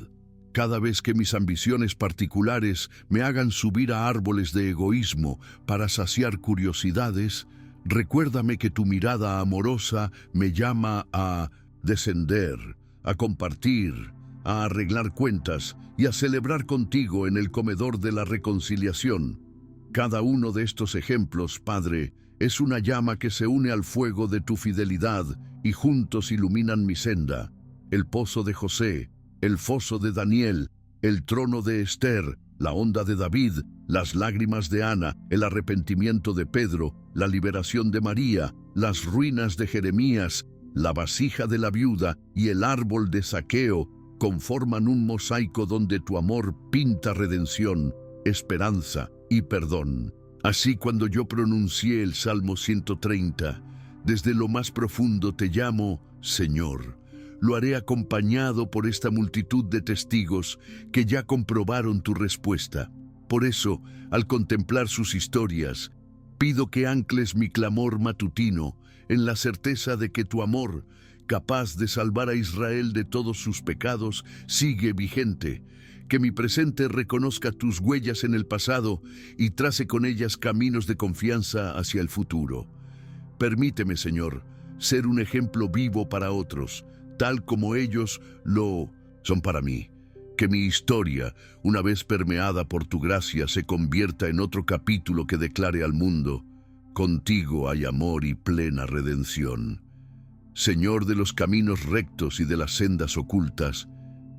Cada vez que mis ambiciones particulares me hagan subir a árboles de egoísmo para saciar curiosidades, recuérdame que tu mirada amorosa me llama a descender, a compartir, a arreglar cuentas y a celebrar contigo en el comedor de la reconciliación. Cada uno de estos ejemplos, Padre, es una llama que se une al fuego de tu fidelidad y juntos iluminan mi senda. El pozo de José, el foso de Daniel, el trono de Esther, la onda de David, las lágrimas de Ana, el arrepentimiento de Pedro, la liberación de María, las ruinas de Jeremías, la vasija de la viuda y el árbol de Zaqueo conforman un mosaico donde tu amor pinta redención, esperanza y perdón. Así, cuando yo pronuncié el Salmo 130, desde lo más profundo te llamo Señor. Lo haré acompañado por esta multitud de testigos que ya comprobaron tu respuesta. Por eso, al contemplar sus historias, pido que ancles mi clamor matutino en la certeza de que tu amor, capaz de salvar a Israel de todos sus pecados, sigue vigente. Que mi presente reconozca tus huellas en el pasado y trace con ellas caminos de confianza hacia el futuro. Permíteme, Señor, ser un ejemplo vivo para otros, tal como ellos lo son para mí. Que mi historia, una vez permeada por tu gracia, se convierta en otro capítulo que declare al mundo: contigo hay amor y plena redención. Señor de los caminos rectos y de las sendas ocultas,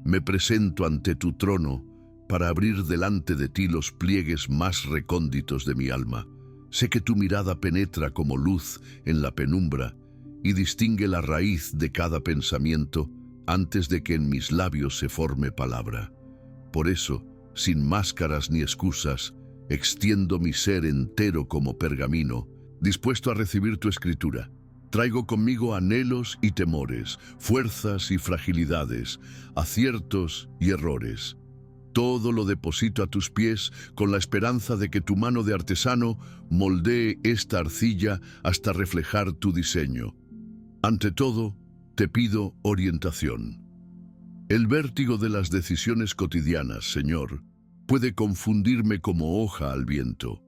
me presento ante tu trono para abrir delante de ti los pliegues más recónditos de mi alma. Sé que tu mirada penetra como luz en la penumbra y distingue la raíz de cada pensamiento antes de que en mis labios se forme palabra. Por eso, sin máscaras ni excusas, extiendo mi ser entero como pergamino, dispuesto a recibir tu escritura. Traigo conmigo anhelos y temores, fuerzas y fragilidades, aciertos y errores. Todo lo deposito a tus pies con la esperanza de que tu mano de artesano moldee esta arcilla hasta reflejar tu diseño. Ante todo, te pido orientación. El vértigo de las decisiones cotidianas, Señor, puede confundirme como hoja al viento.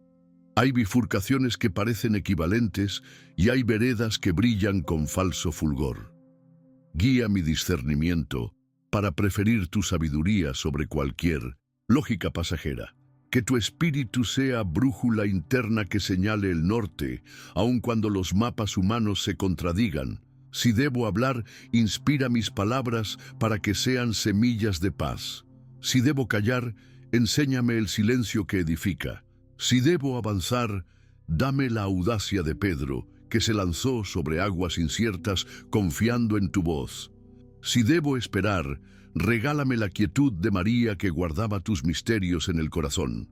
Hay bifurcaciones que parecen equivalentes y hay veredas que brillan con falso fulgor. Guía mi discernimiento para preferir tu sabiduría sobre cualquier lógica pasajera. Que tu espíritu sea brújula interna que señale el norte, aun cuando los mapas humanos se contradigan. Si debo hablar, inspira mis palabras para que sean semillas de paz. Si debo callar, enséñame el silencio que edifica. Si debo avanzar, dame la audacia de Pedro, que se lanzó sobre aguas inciertas confiando en tu voz. Si debo esperar, regálame la quietud de María que guardaba tus misterios en el corazón.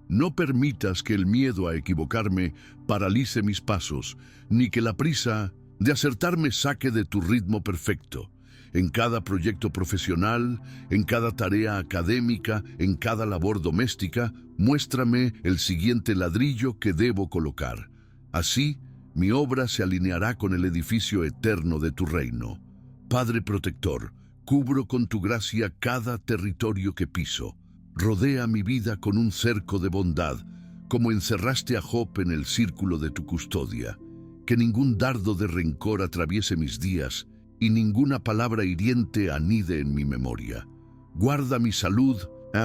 No permitas que el miedo a equivocarme paralice mis pasos, ni que la prisa de acertar me saque de tu ritmo perfecto. En cada proyecto profesional, en cada tarea académica, en cada labor doméstica, muéstrame el siguiente ladrillo que debo colocar. Así, mi obra se alineará con el edificio eterno de tu reino. Padre protector, cubro con tu gracia cada territorio que piso. Rodea mi vida con un cerco de bondad, como encerraste a Job en el círculo de tu custodia. Que ningún dardo de rencor atraviese mis días, y ninguna palabra hiriente anide en mi memoria. Guarda mi salud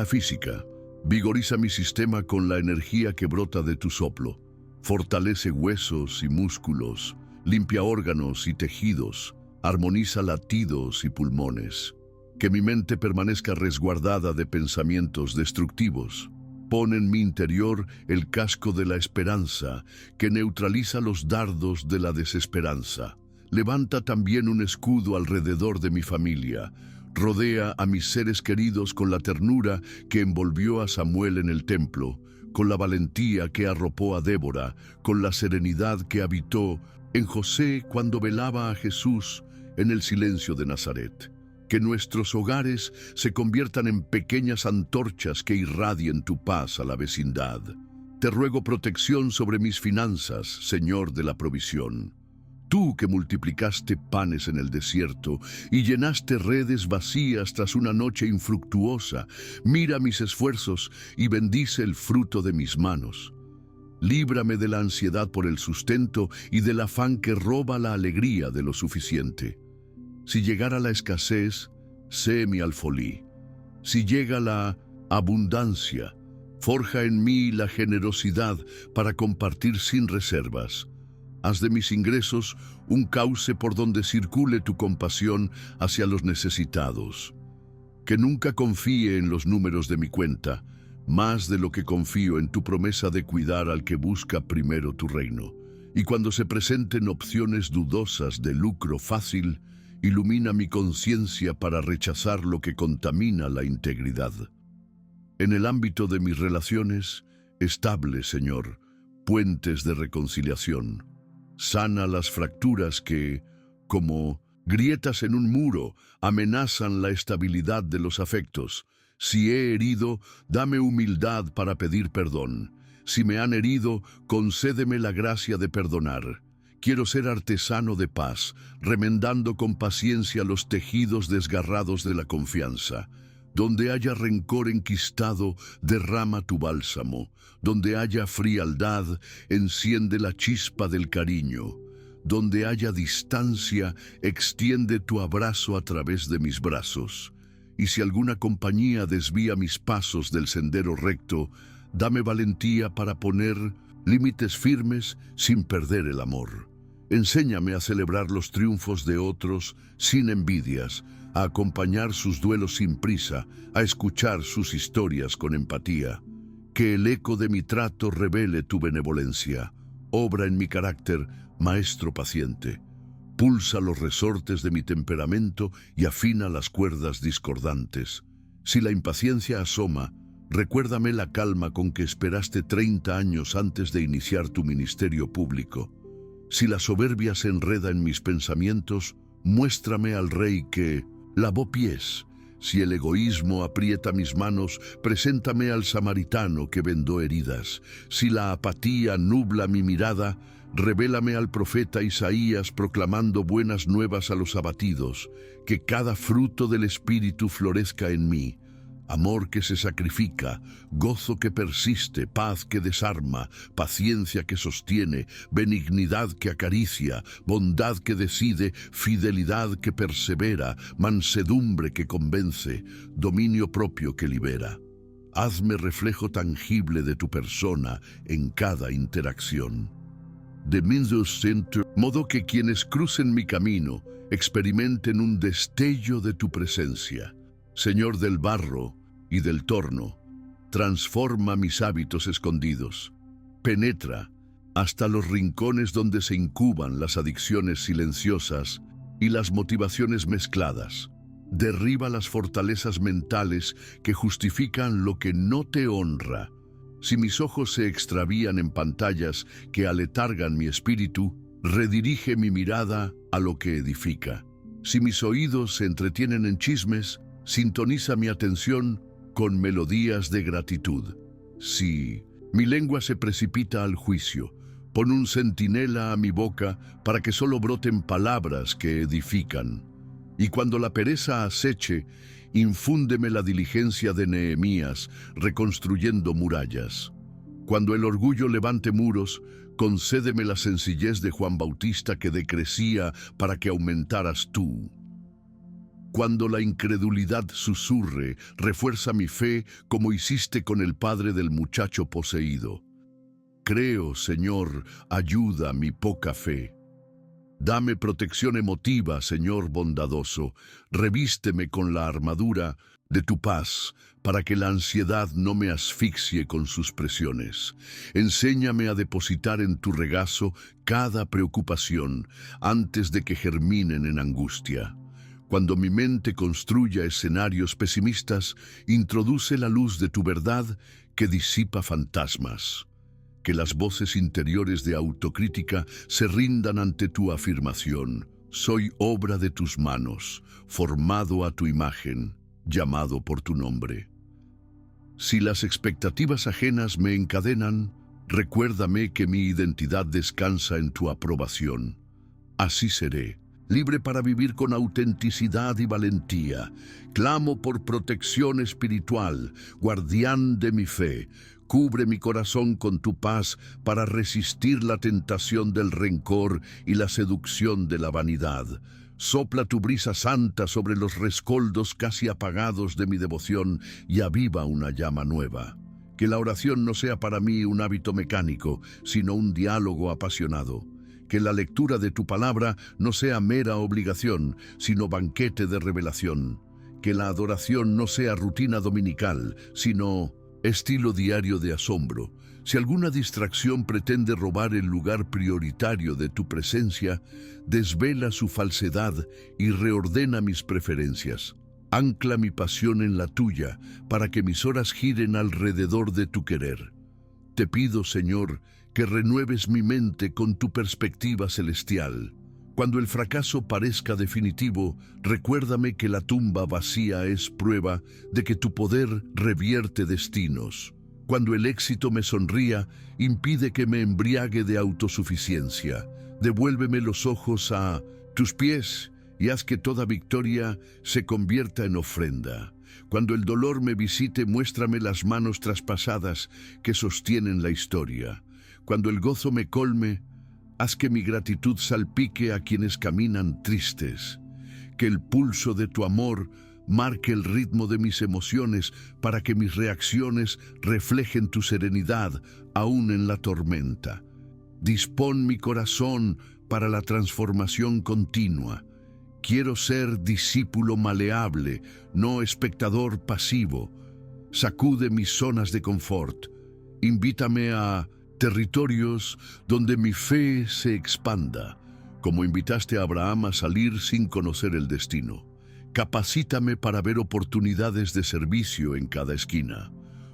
física, vigoriza mi sistema con la energía que brota de tu soplo, fortalece huesos y músculos, limpia órganos y tejidos, armoniza latidos y pulmones. Que mi mente permanezca resguardada de pensamientos destructivos. Pon en mi interior el casco de la esperanza, que neutraliza los dardos de la desesperanza. Levanta también un escudo alrededor de mi familia. Rodea a mis seres queridos con la ternura que envolvió a Samuel en el templo, con la valentía que arropó a Débora, con la serenidad que habitó en José cuando velaba a Jesús en el silencio de Nazaret. Que nuestros hogares se conviertan en pequeñas antorchas que irradien tu paz a la vecindad. Te ruego protección sobre mis finanzas, Señor de la provisión. Tú que multiplicaste panes en el desierto y llenaste redes vacías tras una noche infructuosa, mira mis esfuerzos y bendice el fruto de mis manos. Líbrame de la ansiedad por el sustento y del afán que roba la alegría de lo suficiente. Si llegara la escasez, sé mi alfolí. Si llega la abundancia, forja en mí la generosidad para compartir sin reservas. Haz de mis ingresos un cauce por donde circule tu compasión hacia los necesitados. Que nunca confíe en los números de mi cuenta, más de lo que confío en tu promesa de cuidar al que busca primero tu reino. Y cuando se presenten opciones dudosas de lucro fácil, ilumina mi conciencia para rechazar lo que contamina la integridad. En el ámbito de mis relaciones, estable, Señor, puentes de reconciliación. Sana las fracturas que, como grietas en un muro, amenazan la estabilidad de los afectos. Si he herido, dame humildad para pedir perdón. Si me han herido, concédeme la gracia de perdonar. Quiero ser artesano de paz, remendando con paciencia los tejidos desgarrados de la confianza. Donde haya rencor enquistado, derrama tu bálsamo. Donde haya frialdad, enciende la chispa del cariño. Donde haya distancia, extiende tu abrazo a través de mis brazos. Y si alguna compañía desvía mis pasos del sendero recto, dame valentía para poner límites firmes sin perder el amor. Enséñame a celebrar los triunfos de otros sin envidias, a acompañar sus duelos sin prisa, a escuchar sus historias con empatía. Que el eco de mi trato revele tu benevolencia. Obra en mi carácter, maestro paciente. Pulsa los resortes de mi temperamento y afina las cuerdas discordantes. Si la impaciencia asoma, Recuérdame la calma con que esperaste 30 años antes de iniciar tu ministerio público. Si la soberbia se enreda en mis pensamientos, muéstrame al Rey que lavó pies. Si el egoísmo aprieta mis manos, preséntame al samaritano que vendó heridas. Si la apatía nubla mi mirada, revélame al profeta Isaías proclamando buenas nuevas a los abatidos. Que cada fruto del Espíritu florezca en mí. Amor que se sacrifica, gozo que persiste, paz que desarma, paciencia que sostiene, benignidad que acaricia, bondad que decide, fidelidad que persevera, mansedumbre que convence, dominio propio que libera. Hazme reflejo tangible de tu persona en cada interacción. De modo que quienes crucen mi camino experimenten un destello de tu presencia. Señor del barro y del torno, transforma mis hábitos escondidos. Penetra hasta los rincones donde se incuban las adicciones silenciosas y las motivaciones mezcladas. Derriba las fortalezas mentales que justifican lo que no te honra. Si mis ojos se extravían en pantallas que aletargan mi espíritu, redirige mi mirada a lo que edifica. Si mis oídos se entretienen en chismes, sintoniza mi atención con melodías de gratitud. Si mi lengua se precipita al juicio, pon un centinela a mi boca para que solo broten palabras que edifican. Y cuando la pereza aceche, infúndeme la diligencia de Nehemías, reconstruyendo murallas. Cuando el orgullo levante muros, concédeme la sencillez de Juan Bautista que decrecía para que aumentaras tú. Cuando la incredulidad susurre, refuerza mi fe como hiciste con el padre del muchacho poseído. Creo, Señor, ayuda mi poca fe. Dame protección emotiva, Señor bondadoso. Revísteme con la armadura de tu paz, para que la ansiedad no me asfixie con sus presiones. Enséñame a depositar en tu regazo cada preocupación antes de que germinen en angustia. Cuando mi mente construya escenarios pesimistas, introduce la luz de tu verdad que disipa fantasmas. Que las voces interiores de autocrítica se rindan ante tu afirmación. Soy obra de tus manos, formado a tu imagen, llamado por tu nombre. Si las expectativas ajenas me encadenan, recuérdame que mi identidad descansa en tu aprobación. Así seré, libre para vivir con autenticidad y valentía. Clamo por protección espiritual, guardián de mi fe. Cubre mi corazón con tu paz para resistir la tentación del rencor y la seducción de la vanidad. Sopla tu brisa santa sobre los rescoldos casi apagados de mi devoción y aviva una llama nueva. Que la oración no sea para mí un hábito mecánico, sino un diálogo apasionado. Que la lectura de tu palabra no sea mera obligación, sino banquete de revelación. Que la adoración no sea rutina dominical, sino estilo diario de asombro. Si alguna distracción pretende robar el lugar prioritario de tu presencia, desvela su falsedad y reordena mis preferencias. Ancla mi pasión en la tuya, para que mis horas giren alrededor de tu querer. Te pido, Señor, que renueves mi mente con tu perspectiva celestial. Cuando el fracaso parezca definitivo, recuérdame que la tumba vacía es prueba de que tu poder revierte destinos. Cuando el éxito me sonría, impide que me embriague de autosuficiencia. Devuélveme los ojos a tus pies y haz que toda victoria se convierta en ofrenda. Cuando el dolor me visite, muéstrame las manos traspasadas que sostienen la historia. Cuando el gozo me colme, haz que mi gratitud salpique a quienes caminan tristes. Que el pulso de tu amor marque el ritmo de mis emociones para que mis reacciones reflejen tu serenidad aún en la tormenta. Dispón mi corazón para la transformación continua. Quiero ser discípulo maleable, no espectador pasivo. Sacude mis zonas de confort. Invítame a territorios donde mi fe se expanda, como invitaste a Abraham a salir sin conocer el destino. Capacítame para ver oportunidades de servicio en cada esquina.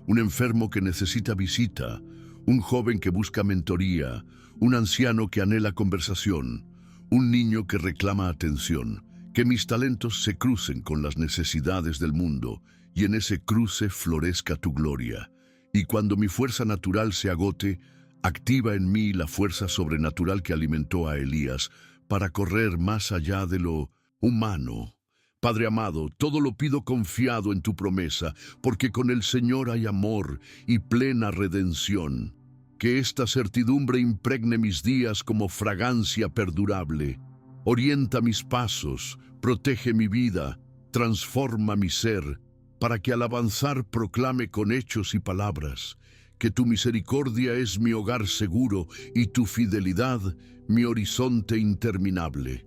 un enfermo que necesita visita, un joven que busca mentoría, un anciano que anhela conversación, un niño que reclama atención. Que mis talentos se crucen con las necesidades del mundo y en ese cruce florezca tu gloria. Y cuando mi fuerza natural se agote, activa en mí la fuerza sobrenatural que alimentó a Elías para correr más allá de lo humano. Padre amado, todo lo pido confiado en tu promesa, porque con el Señor hay amor y plena redención. Que esta certidumbre impregne mis días como fragancia perdurable. Orienta mis pasos, protege mi vida, transforma mi ser, para que al avanzar proclame con hechos y palabras que tu misericordia es mi hogar seguro y tu fidelidad mi horizonte interminable.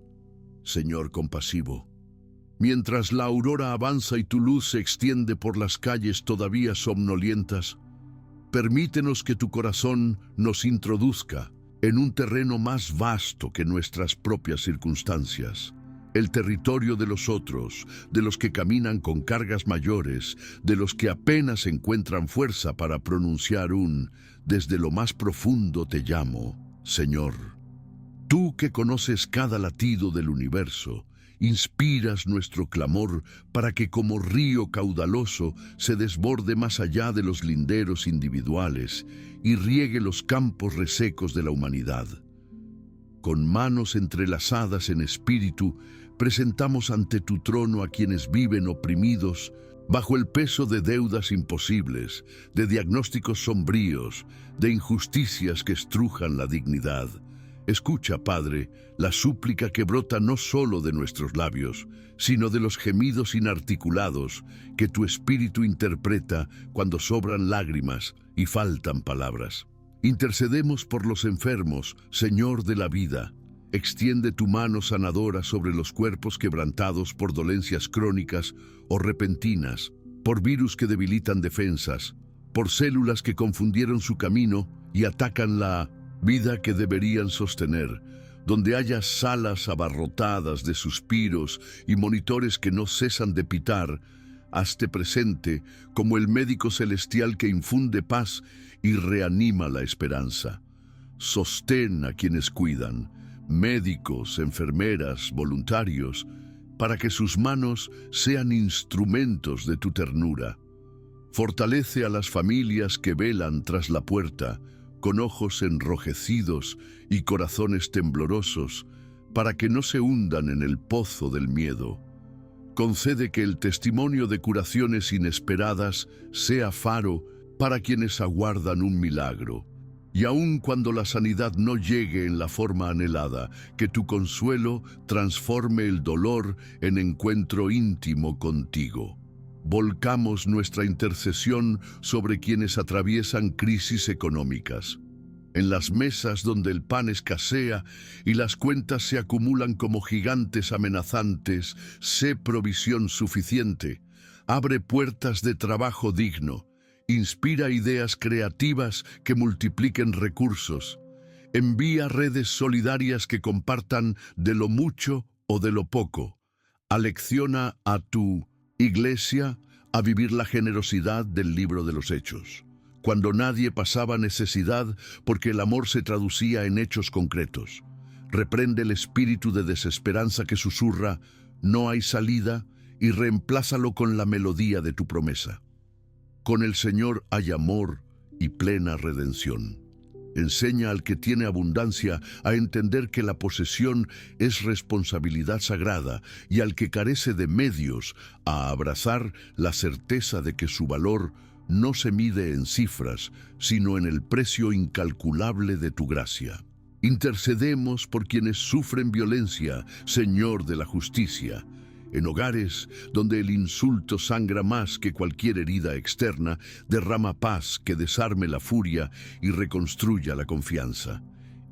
Señor compasivo, mientras la aurora avanza y tu luz se extiende por las calles todavía somnolientas, permítenos que tu corazón nos introduzca en un terreno más vasto que nuestras propias circunstancias, el territorio de los otros, de los que caminan con cargas mayores, de los que apenas encuentran fuerza para pronunciar un «desde lo más profundo te llamo, Señor». Tú que conoces cada latido del universo, inspiras nuestro clamor para que como río caudaloso se desborde más allá de los linderos individuales y riegue los campos resecos de la humanidad. Con manos entrelazadas en espíritu, presentamos ante tu trono a quienes viven oprimidos bajo el peso de deudas imposibles, de diagnósticos sombríos, de injusticias que estrujan la dignidad. Escucha, Padre, la súplica que brota no solo de nuestros labios, sino de los gemidos inarticulados que tu espíritu interpreta cuando sobran lágrimas y faltan palabras. Intercedemos por los enfermos, Señor de la vida. Extiende tu mano sanadora sobre los cuerpos quebrantados por dolencias crónicas o repentinas, por virus que debilitan defensas, por células que confundieron su camino y atacan la vida que deberían sostener, donde haya salas abarrotadas de suspiros y monitores que no cesan de pitar. Hazte presente como el médico celestial que infunde paz y reanima la esperanza. Sostén a quienes cuidan, médicos, enfermeras, voluntarios, para que sus manos sean instrumentos de tu ternura. Fortalece a las familias que velan tras la puerta, con ojos enrojecidos y corazones temblorosos, para que no se hundan en el pozo del miedo. Concede que el testimonio de curaciones inesperadas sea faro para quienes aguardan un milagro. Y aun cuando la sanidad no llegue en la forma anhelada, que tu consuelo transforme el dolor en encuentro íntimo contigo. Volcamos nuestra intercesión sobre quienes atraviesan crisis económicas. En las mesas donde el pan escasea y las cuentas se acumulan como gigantes amenazantes, sé provisión suficiente. Abre puertas de trabajo digno. Inspira ideas creativas que multipliquen recursos. Envía redes solidarias que compartan de lo mucho o de lo poco. Alecciona a tu Iglesia a vivir la generosidad del libro de los Hechos, cuando nadie pasaba necesidad porque el amor se traducía en hechos concretos. Reprende el espíritu de desesperanza que susurra «no hay salida» y reemplázalo con la melodía de tu promesa. Con el Señor hay amor y plena redención. Enseña al que tiene abundancia a entender que la posesión es responsabilidad sagrada y al que carece de medios a abrazar la certeza de que su valor no se mide en cifras, sino en el precio incalculable de tu gracia. Intercedemos por quienes sufren violencia, Señor de la justicia. En hogares donde el insulto sangra más que cualquier herida externa, derrama paz que desarme la furia y reconstruya la confianza.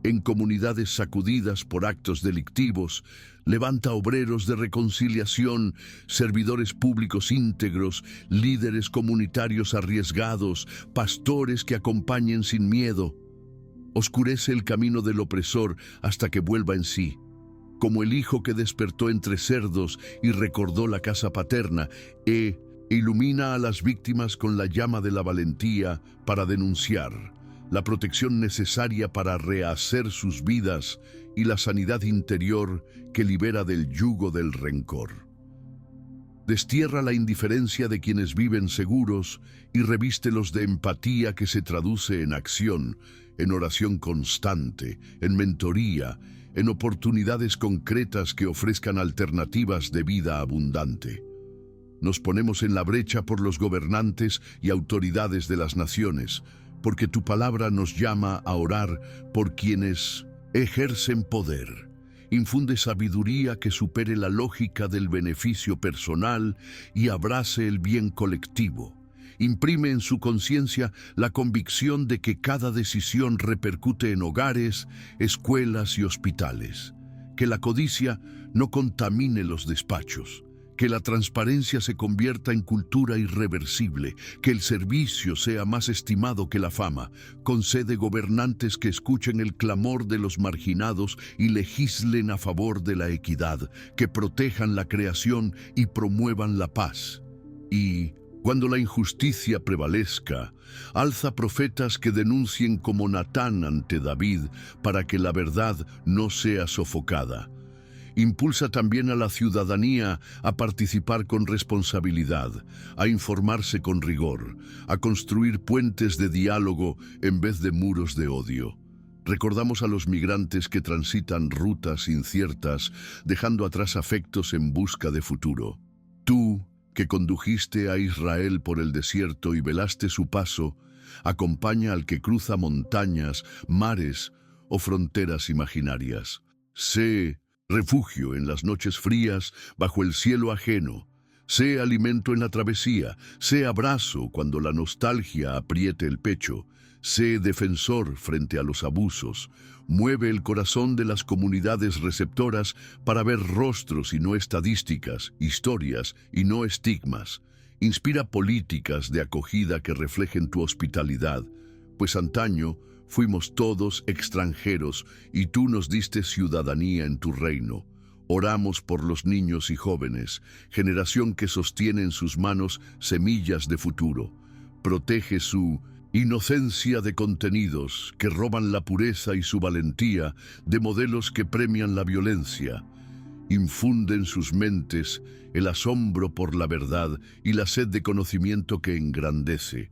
En comunidades sacudidas por actos delictivos, levanta obreros de reconciliación, servidores públicos íntegros, líderes comunitarios arriesgados, pastores que acompañen sin miedo. Oscurece el camino del opresor hasta que vuelva en sí. Como el hijo que despertó entre cerdos y recordó la casa paterna, Ilumina a las víctimas con la llama de la valentía para denunciar, la protección necesaria para rehacer sus vidas y la sanidad interior que libera del yugo del rencor. Destierra la indiferencia de quienes viven seguros y revístelos de empatía que se traduce en acción, en oración constante, en mentoría, en oportunidades concretas que ofrezcan alternativas de vida abundante. Nos ponemos en la brecha por los gobernantes y autoridades de las naciones, porque tu palabra nos llama a orar por quienes ejercen poder. Infunde sabiduría que supere la lógica del beneficio personal y abrace el bien colectivo. Imprime en su conciencia la convicción de que cada decisión repercute en hogares, escuelas y hospitales. Que la codicia no contamine los despachos. Que la transparencia se convierta en cultura irreversible, que el servicio sea más estimado que la fama. Concede gobernantes que escuchen el clamor de los marginados y legislen a favor de la equidad, que protejan la creación y promuevan la paz. Y, cuando la injusticia prevalezca, alza profetas que denuncien como Natán ante David para que la verdad no sea sofocada. Impulsa también a la ciudadanía a participar con responsabilidad, a informarse con rigor, a construir puentes de diálogo en vez de muros de odio. Recordamos a los migrantes que transitan rutas inciertas, dejando atrás afectos en busca de futuro. Tú, que condujiste a Israel por el desierto y velaste su paso, acompaña al que cruza montañas, mares o fronteras imaginarias. Sé refugio en las noches frías bajo el cielo ajeno. Sé alimento en la travesía. Sé abrazo cuando la nostalgia apriete el pecho. Sé defensor frente a los abusos. Mueve el corazón de las comunidades receptoras para ver rostros y no estadísticas, historias y no estigmas. Inspira políticas de acogida que reflejen tu hospitalidad, pues antaño fuimos todos extranjeros y tú nos diste ciudadanía en tu reino. Oramos por los niños y jóvenes, generación que sostiene en sus manos semillas de futuro. Protege su inocencia de contenidos que roban la pureza y su valentía de modelos que premian la violencia. Infunde en sus mentes el asombro por la verdad y la sed de conocimiento que engrandece.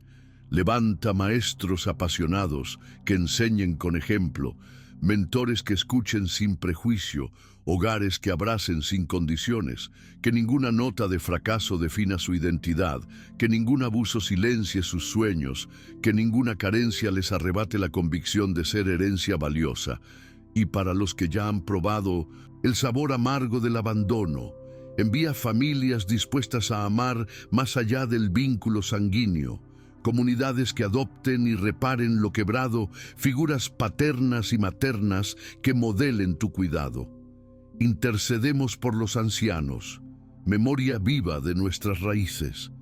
Levanta maestros apasionados que enseñen con ejemplo, mentores que escuchen sin prejuicio, hogares que abracen sin condiciones, que ninguna nota de fracaso defina su identidad, que ningún abuso silencie sus sueños, que ninguna carencia les arrebate la convicción de ser herencia valiosa. Y para los que ya han probado el sabor amargo del abandono, envía familias dispuestas a amar más allá del vínculo sanguíneo, comunidades que adopten y reparen lo quebrado, figuras paternas y maternas que modelen tu cuidado. Intercedemos por los ancianos, memoria viva de nuestras raíces.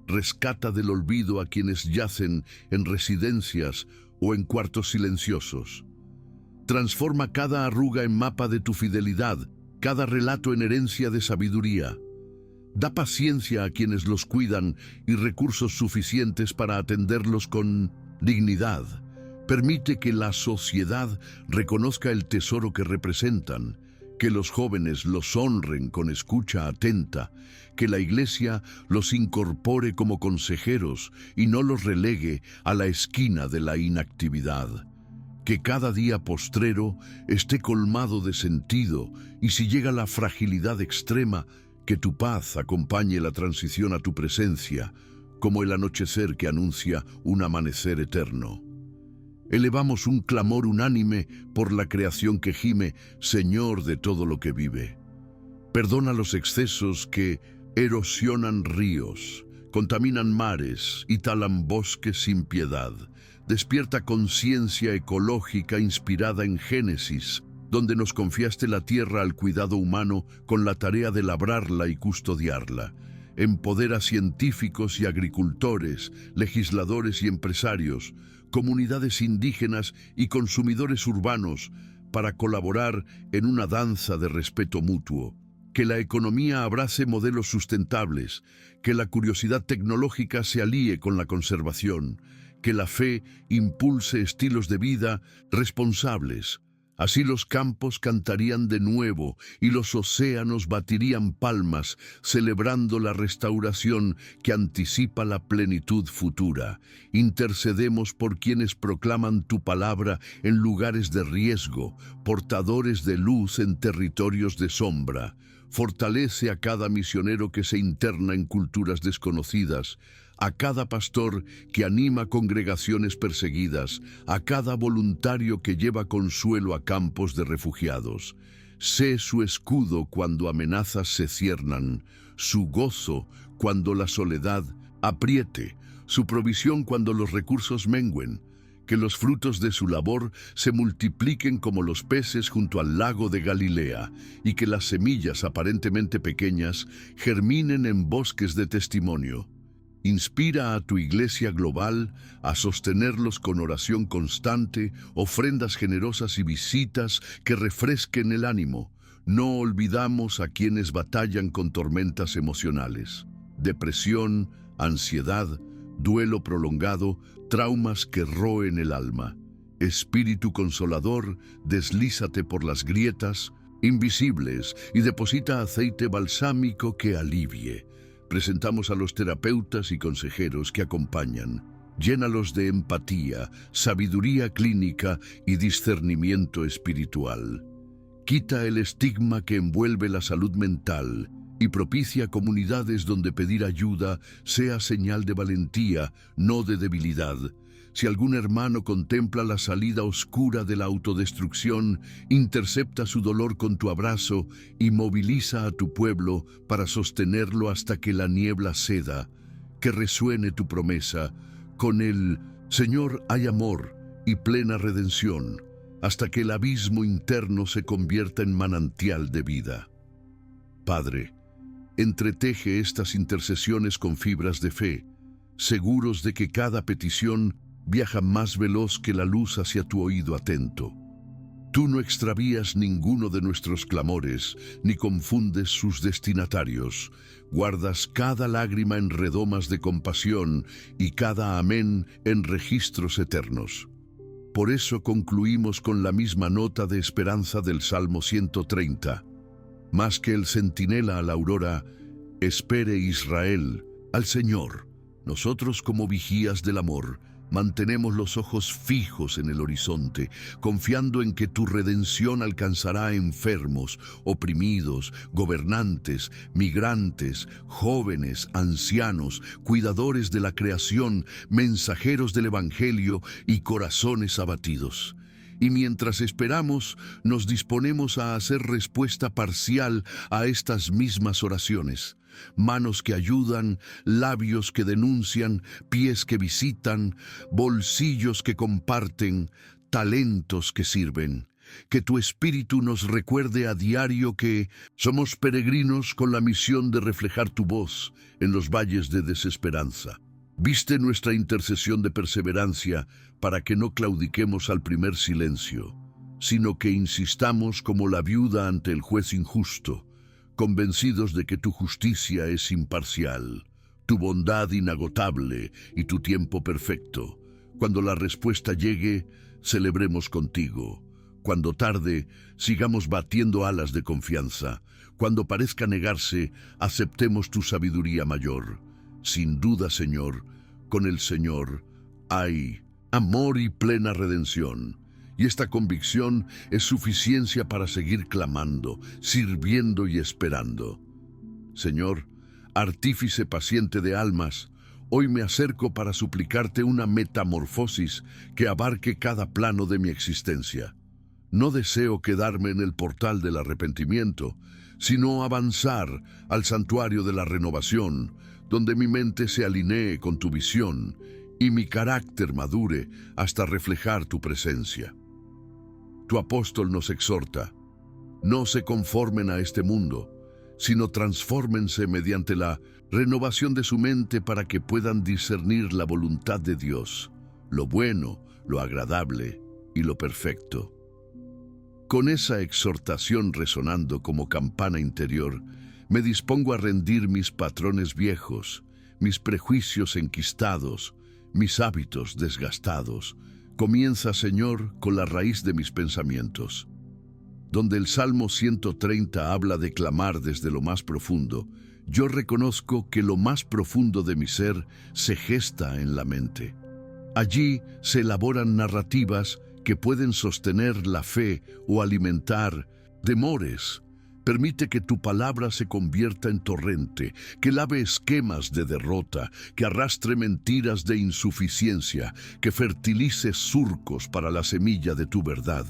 Rescata del olvido a quienes yacen en residencias o en cuartos silenciosos. Transforma cada arruga en mapa de tu fidelidad, cada relato en herencia de sabiduría. Da paciencia a quienes los cuidan y recursos suficientes para atenderlos con dignidad. Permite que la sociedad reconozca el tesoro que representan, que los jóvenes los honren con escucha atenta, que la Iglesia los incorpore como consejeros y no los relegue a la esquina de la inactividad. Que cada día postrero esté colmado de sentido y si llega la fragilidad extrema, que tu paz acompañe la transición a tu presencia, como el anochecer que anuncia un amanecer eterno. Elevamos un clamor unánime por la creación que gime, Señor de todo lo que vive. Perdona los excesos que erosionan ríos, contaminan mares y talan bosques sin piedad. Despierta conciencia ecológica inspirada en Génesis, donde nos confiaste la tierra al cuidado humano con la tarea de labrarla y custodiarla. Empodera científicos y agricultores, legisladores y empresarios, comunidades indígenas y consumidores urbanos para colaborar en una danza de respeto mutuo. Que la economía abrace modelos sustentables, que la curiosidad tecnológica se alíe con la conservación, que la fe impulse estilos de vida responsables. Así los campos cantarían de nuevo y los océanos batirían palmas, celebrando la restauración que anticipa la plenitud futura. Intercedemos por quienes proclaman tu palabra en lugares de riesgo, portadores de luz en territorios de sombra. Fortalece a cada misionero que se interna en culturas desconocidas, a cada pastor que anima congregaciones perseguidas, a cada voluntario que lleva consuelo a campos de refugiados. Sé su escudo cuando amenazas se ciernan, su gozo cuando la soledad apriete, su provisión cuando los recursos mengüen. Que los frutos de su labor se multipliquen como los peces junto al lago de Galilea, y que las semillas aparentemente pequeñas germinen en bosques de testimonio. Inspira a tu iglesia global a sostenerlos con oración constante, ofrendas generosas y visitas que refresquen el ánimo. No olvidamos a quienes batallan con tormentas emocionales, depresión, ansiedad, duelo prolongado, traumas que roen el alma. Espíritu consolador, deslízate por las grietas invisibles y deposita aceite balsámico que alivie. Presentamos a los terapeutas y consejeros que acompañan. Llénalos de empatía, sabiduría clínica y discernimiento espiritual. Quita el estigma que envuelve la salud mental y propicia comunidades donde pedir ayuda sea señal de valentía, no de debilidad. Si algún hermano contempla la salida oscura de la autodestrucción, intercepta su dolor con tu abrazo y moviliza a tu pueblo para sostenerlo hasta que la niebla ceda. Que resuene tu promesa. Con el Señor hay amor y plena redención, hasta que el abismo interno se convierta en manantial de vida. Padre, entreteje estas intercesiones con fibras de fe, seguros de que cada petición viaja más veloz que la luz hacia tu oído atento. Tú no extravías ninguno de nuestros clamores, ni confundes sus destinatarios. Guardas cada lágrima en redomas de compasión y cada amén en registros eternos. Por eso concluimos con la misma nota de esperanza del Salmo 130. Más que el centinela a la aurora, espere Israel al Señor. Nosotros como vigías del amor, mantenemos los ojos fijos en el horizonte, confiando en que tu redención alcanzará a enfermos, oprimidos, gobernantes, migrantes, jóvenes, ancianos, cuidadores de la creación, mensajeros del Evangelio y corazones abatidos. Y mientras esperamos, nos disponemos a hacer respuesta parcial a estas mismas oraciones. Manos que ayudan, labios que denuncian, pies que visitan, bolsillos que comparten, talentos que sirven. Que tu Espíritu nos recuerde a diario que somos peregrinos con la misión de reflejar tu voz en los valles de desesperanza. Viste nuestra intercesión de perseverancia para que no claudiquemos al primer silencio, sino que insistamos como la viuda ante el juez injusto, convencidos de que tu justicia es imparcial, tu bondad inagotable y tu tiempo perfecto. Cuando la respuesta llegue, celebremos contigo. Cuando tarde, sigamos batiendo alas de confianza. Cuando parezca negarse, aceptemos tu sabiduría mayor. Sin duda, Señor, con el Señor hay amor y plena redención. Y esta convicción es suficiencia para seguir clamando, sirviendo y esperando. Señor, artífice paciente de almas, hoy me acerco para suplicarte una metamorfosis que abarque cada plano de mi existencia. No deseo quedarme en el portal del arrepentimiento, sino avanzar al santuario de la renovación, donde mi mente se alinee con tu visión y mi carácter madure hasta reflejar tu presencia. Tu apóstol nos exhorta: no se conformen a este mundo, sino transfórmense mediante la renovación de su mente para que puedan discernir la voluntad de Dios, lo bueno, lo agradable y lo perfecto. Con esa exhortación resonando como campana interior, me dispongo a rendir mis patrones viejos, mis prejuicios enquistados, mis hábitos desgastados. Comienza, Señor, con la raíz de mis pensamientos. Donde el Salmo 130 habla de clamar desde lo más profundo, yo reconozco que lo más profundo de mi ser se gesta en la mente. Allí se elaboran narrativas que pueden sostener la fe o alimentar temores. Permite que tu palabra se convierta en torrente, que lave esquemas de derrota, que arrastre mentiras de insuficiencia, que fertilice surcos para la semilla de tu verdad.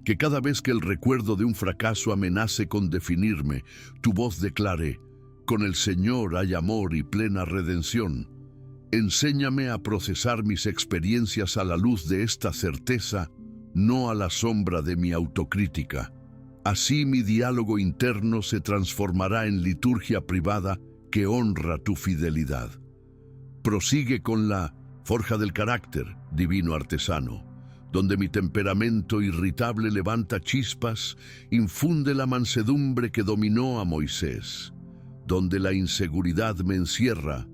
Que cada vez que el recuerdo de un fracaso amenace con definirme, tu voz declare: con el Señor hay amor y plena redención. Enséñame a procesar mis experiencias a la luz de esta certeza, no a la sombra de mi autocrítica. Así mi diálogo interno se transformará en liturgia privada que honra tu fidelidad. Prosigue con la forja del carácter, divino artesano, donde mi temperamento irritable levanta chispas, infunde la mansedumbre que dominó a Moisés. Donde la inseguridad me encierra,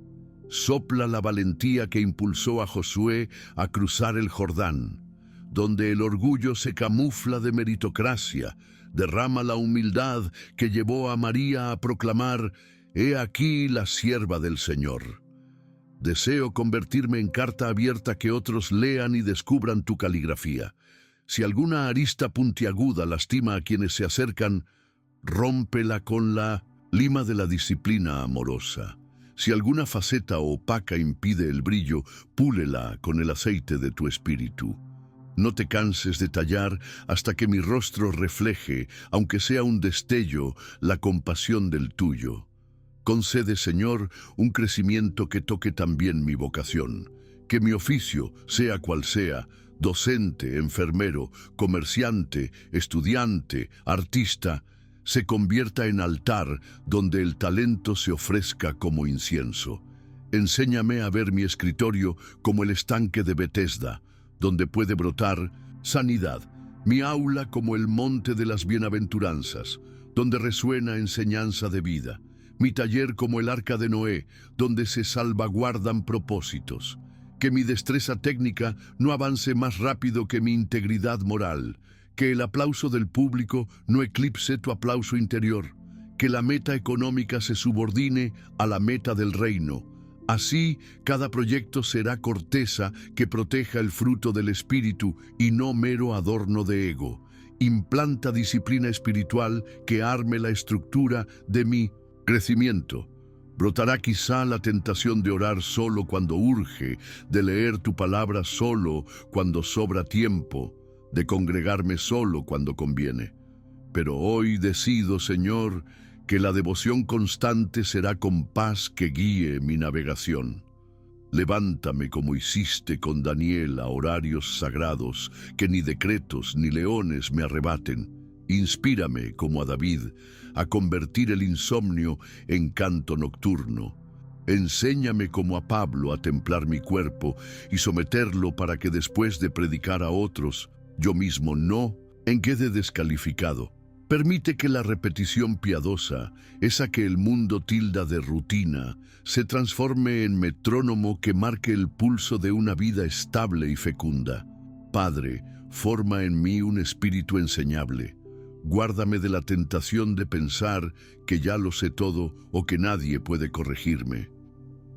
sopla la valentía que impulsó a Josué a cruzar el Jordán. Donde el orgullo se camufla de meritocracia, derrama la humildad que llevó a María a proclamar: «He aquí la sierva del Señor». Deseo convertirme en carta abierta que otros lean y descubran tu caligrafía. Si alguna arista puntiaguda lastima a quienes se acercan, rómpela con la lima de la disciplina amorosa. Si alguna faceta opaca impide el brillo, púlela con el aceite de tu espíritu. No te canses de tallar hasta que mi rostro refleje, aunque sea un destello, la compasión del tuyo. Concede, Señor, un crecimiento que toque también mi vocación. Que mi oficio, sea cual sea, docente, enfermero, comerciante, estudiante, artista, se convierta en altar donde el talento se ofrezca como incienso. Enséñame a ver mi escritorio como el estanque de Betesda, donde puede brotar sanidad, mi aula como el monte de las bienaventuranzas, donde resuena enseñanza de vida, mi taller como el arca de Noé, donde se salvaguardan propósitos. Que mi destreza técnica no avance más rápido que mi integridad moral, que el aplauso del público no eclipse tu aplauso interior, que la meta económica se subordine a la meta del reino. Así, cada proyecto será corteza que proteja el fruto del espíritu y no mero adorno de ego. Implanta disciplina espiritual que arme la estructura de mi crecimiento. Brotará quizá la tentación de orar solo cuando urge, de leer tu palabra solo cuando sobra tiempo, de congregarme solo cuando conviene. Pero hoy decido, Señor, que la devoción constante será compás que guíe mi navegación. Levántame como hiciste con Daniel a horarios sagrados, que ni decretos ni leones me arrebaten. Inspírame, como a David, a convertir el insomnio en canto nocturno. Enséñame, como a Pablo, a templar mi cuerpo y someterlo para que después de predicar a otros, yo mismo no quede descalificado. Permite que la repetición piadosa, esa que el mundo tilda de rutina, se transforme en metrónomo que marque el pulso de una vida estable y fecunda. Padre, forma en mí un espíritu enseñable. Guárdame de la tentación de pensar que ya lo sé todo o que nadie puede corregirme.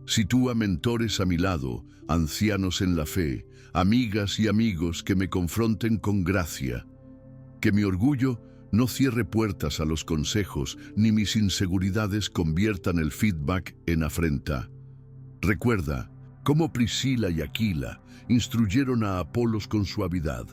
Sitúa mentores a mi lado, ancianos en la fe, amigas y amigos que me confronten con gracia. Que mi orgullo no cierre puertas a los consejos, ni mis inseguridades conviertan el feedback en afrenta. Recuerda cómo Priscila y Aquila instruyeron a Apolos con suavidad.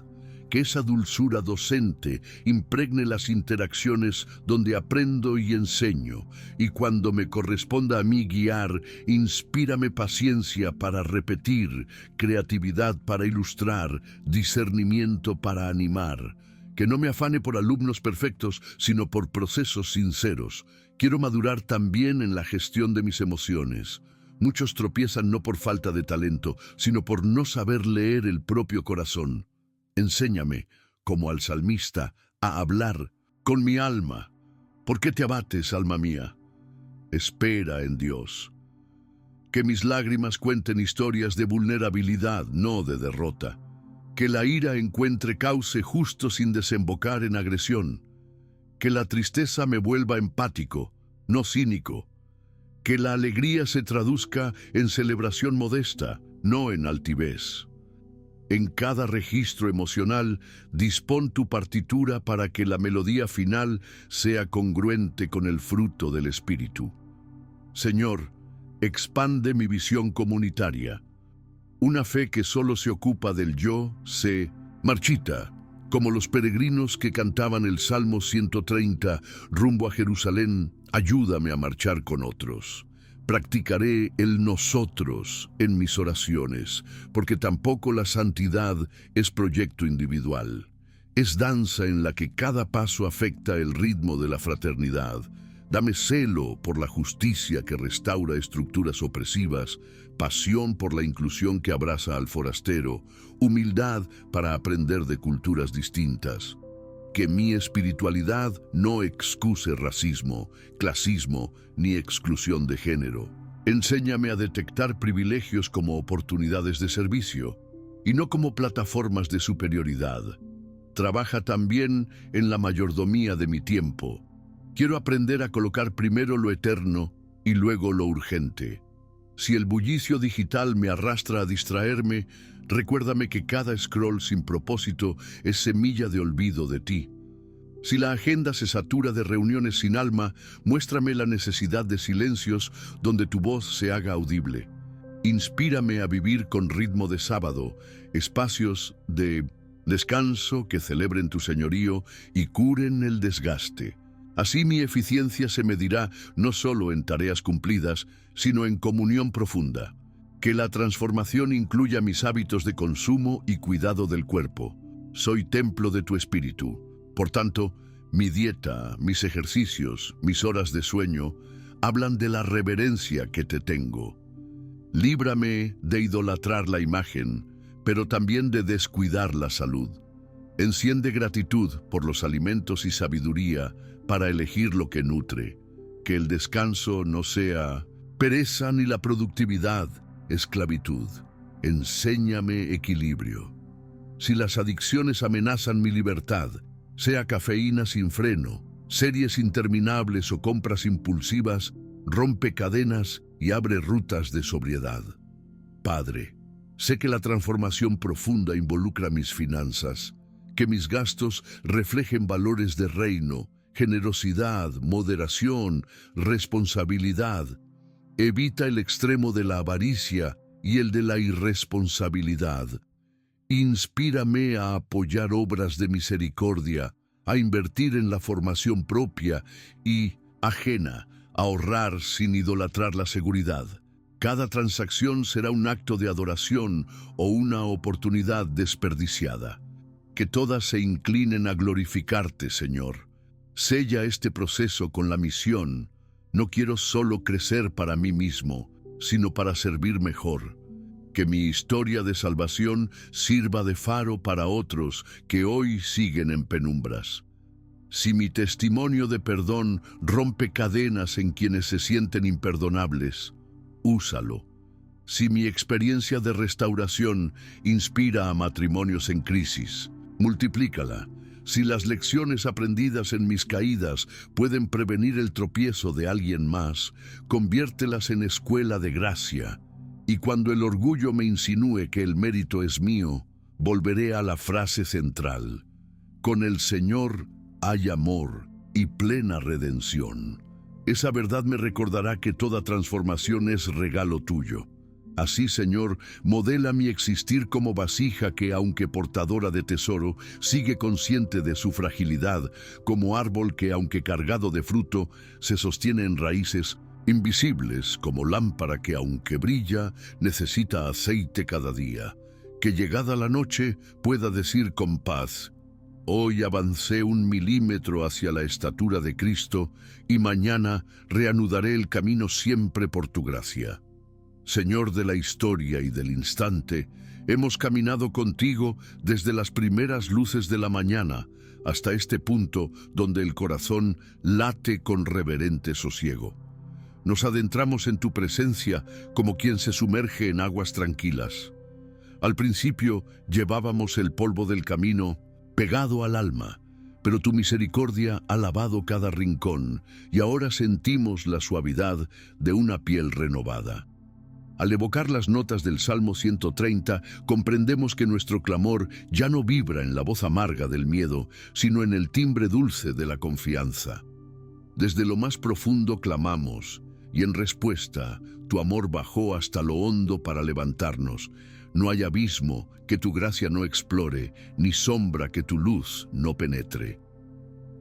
Que esa dulzura docente impregne las interacciones donde aprendo y enseño, y cuando me corresponda a mí guiar, inspírame paciencia para repetir, creatividad para ilustrar, discernimiento para animar. Que no me afane por alumnos perfectos, sino por procesos sinceros. Quiero madurar también en la gestión de mis emociones. Muchos tropiezan no por falta de talento, sino por no saber leer el propio corazón. Enséñame, como al salmista, a hablar con mi alma. ¿Por qué te abates, alma mía? Espera en Dios. Que mis lágrimas cuenten historias de vulnerabilidad, no de derrota. Que la ira encuentre cauce justo sin desembocar en agresión. Que la tristeza me vuelva empático, no cínico. Que la alegría se traduzca en celebración modesta, no en altivez. En cada registro emocional, dispón tu partitura para que la melodía final sea congruente con el fruto del Espíritu. Señor, expande mi visión comunitaria. Una fe que solo se ocupa del yo se marchita, como los peregrinos que cantaban el Salmo 130 rumbo a Jerusalén. Ayúdame a marchar con otros. Practicaré el nosotros en mis oraciones, porque tampoco la santidad es proyecto individual. Es danza en la que cada paso afecta el ritmo de la fraternidad. Dame celo por la justicia que restaura estructuras opresivas, pasión por la inclusión que abraza al forastero, humildad para aprender de culturas distintas. Que mi espiritualidad no excuse racismo, clasismo ni exclusión de género. Enséñame a detectar privilegios como oportunidades de servicio y no como plataformas de superioridad. Trabaja también en la mayordomía de mi tiempo. Quiero aprender a colocar primero lo eterno y luego lo urgente. Si el bullicio digital me arrastra a distraerme, recuérdame que cada scroll sin propósito es semilla de olvido de ti. Si la agenda se satura de reuniones sin alma, muéstrame la necesidad de silencios donde tu voz se haga audible. Inspírame a vivir con ritmo de sábado, espacios de descanso que celebren tu señorío y curen el desgaste. Así mi eficiencia se medirá no solo en tareas cumplidas, sino en comunión profunda. Que la transformación incluya mis hábitos de consumo y cuidado del cuerpo. Soy templo de tu espíritu. Por tanto, mi dieta, mis ejercicios, mis horas de sueño, hablan de la reverencia que te tengo. Líbrame de idolatrar la imagen, pero también de descuidar la salud. Enciende gratitud por los alimentos y sabiduría para elegir lo que nutre. Que el descanso no sea pereza ni la productividad, esclavitud. Enséñame equilibrio. Si las adicciones amenazan mi libertad, sea cafeína sin freno, series interminables o compras impulsivas, rompe cadenas y abre rutas de sobriedad. Padre, sé que la transformación profunda involucra mis finanzas, que mis gastos reflejen valores de reino, generosidad, moderación, responsabilidad. Evita el extremo de la avaricia y el de la irresponsabilidad. Inspírame a apoyar obras de misericordia, a invertir en la formación propia y ajena, a ahorrar sin idolatrar la seguridad. Cada transacción será un acto de adoración o una oportunidad desperdiciada. Que todas se inclinen a glorificarte, Señor. Sella este proceso con la misión. No quiero solo crecer para mí mismo, sino para servir mejor. Que mi historia de salvación sirva de faro para otros que hoy siguen en penumbras. Si mi testimonio de perdón rompe cadenas en quienes se sienten imperdonables, úsalo. Si mi experiencia de restauración inspira a matrimonios en crisis, multiplícala. Si las lecciones aprendidas en mis caídas pueden prevenir el tropiezo de alguien más, conviértelas en escuela de gracia. Y cuando el orgullo me insinúe que el mérito es mío, volveré a la frase central. Con el Señor hay amor y plena redención. Esa verdad me recordará que toda transformación es regalo tuyo. Así, Señor, modela mi existir como vasija que, aunque portadora de tesoro, sigue consciente de su fragilidad, como árbol que, aunque cargado de fruto, se sostiene en raíces invisibles, como lámpara que, aunque brilla, necesita aceite cada día. Que llegada la noche pueda decir con paz: hoy avancé 1 milímetro hacia la estatura de Cristo y mañana reanudaré el camino siempre por tu gracia. Señor de la historia y del instante, hemos caminado contigo desde las primeras luces de la mañana hasta este punto donde el corazón late con reverente sosiego. Nos adentramos en tu presencia como quien se sumerge en aguas tranquilas. Al principio llevábamos el polvo del camino pegado al alma, pero tu misericordia ha lavado cada rincón y ahora sentimos la suavidad de una piel renovada. Al evocar las notas del Salmo 130, comprendemos que nuestro clamor ya no vibra en la voz amarga del miedo, sino en el timbre dulce de la confianza. Desde lo más profundo clamamos, y en respuesta, tu amor bajó hasta lo hondo para levantarnos. No hay abismo que tu gracia no explore, ni sombra que tu luz no penetre.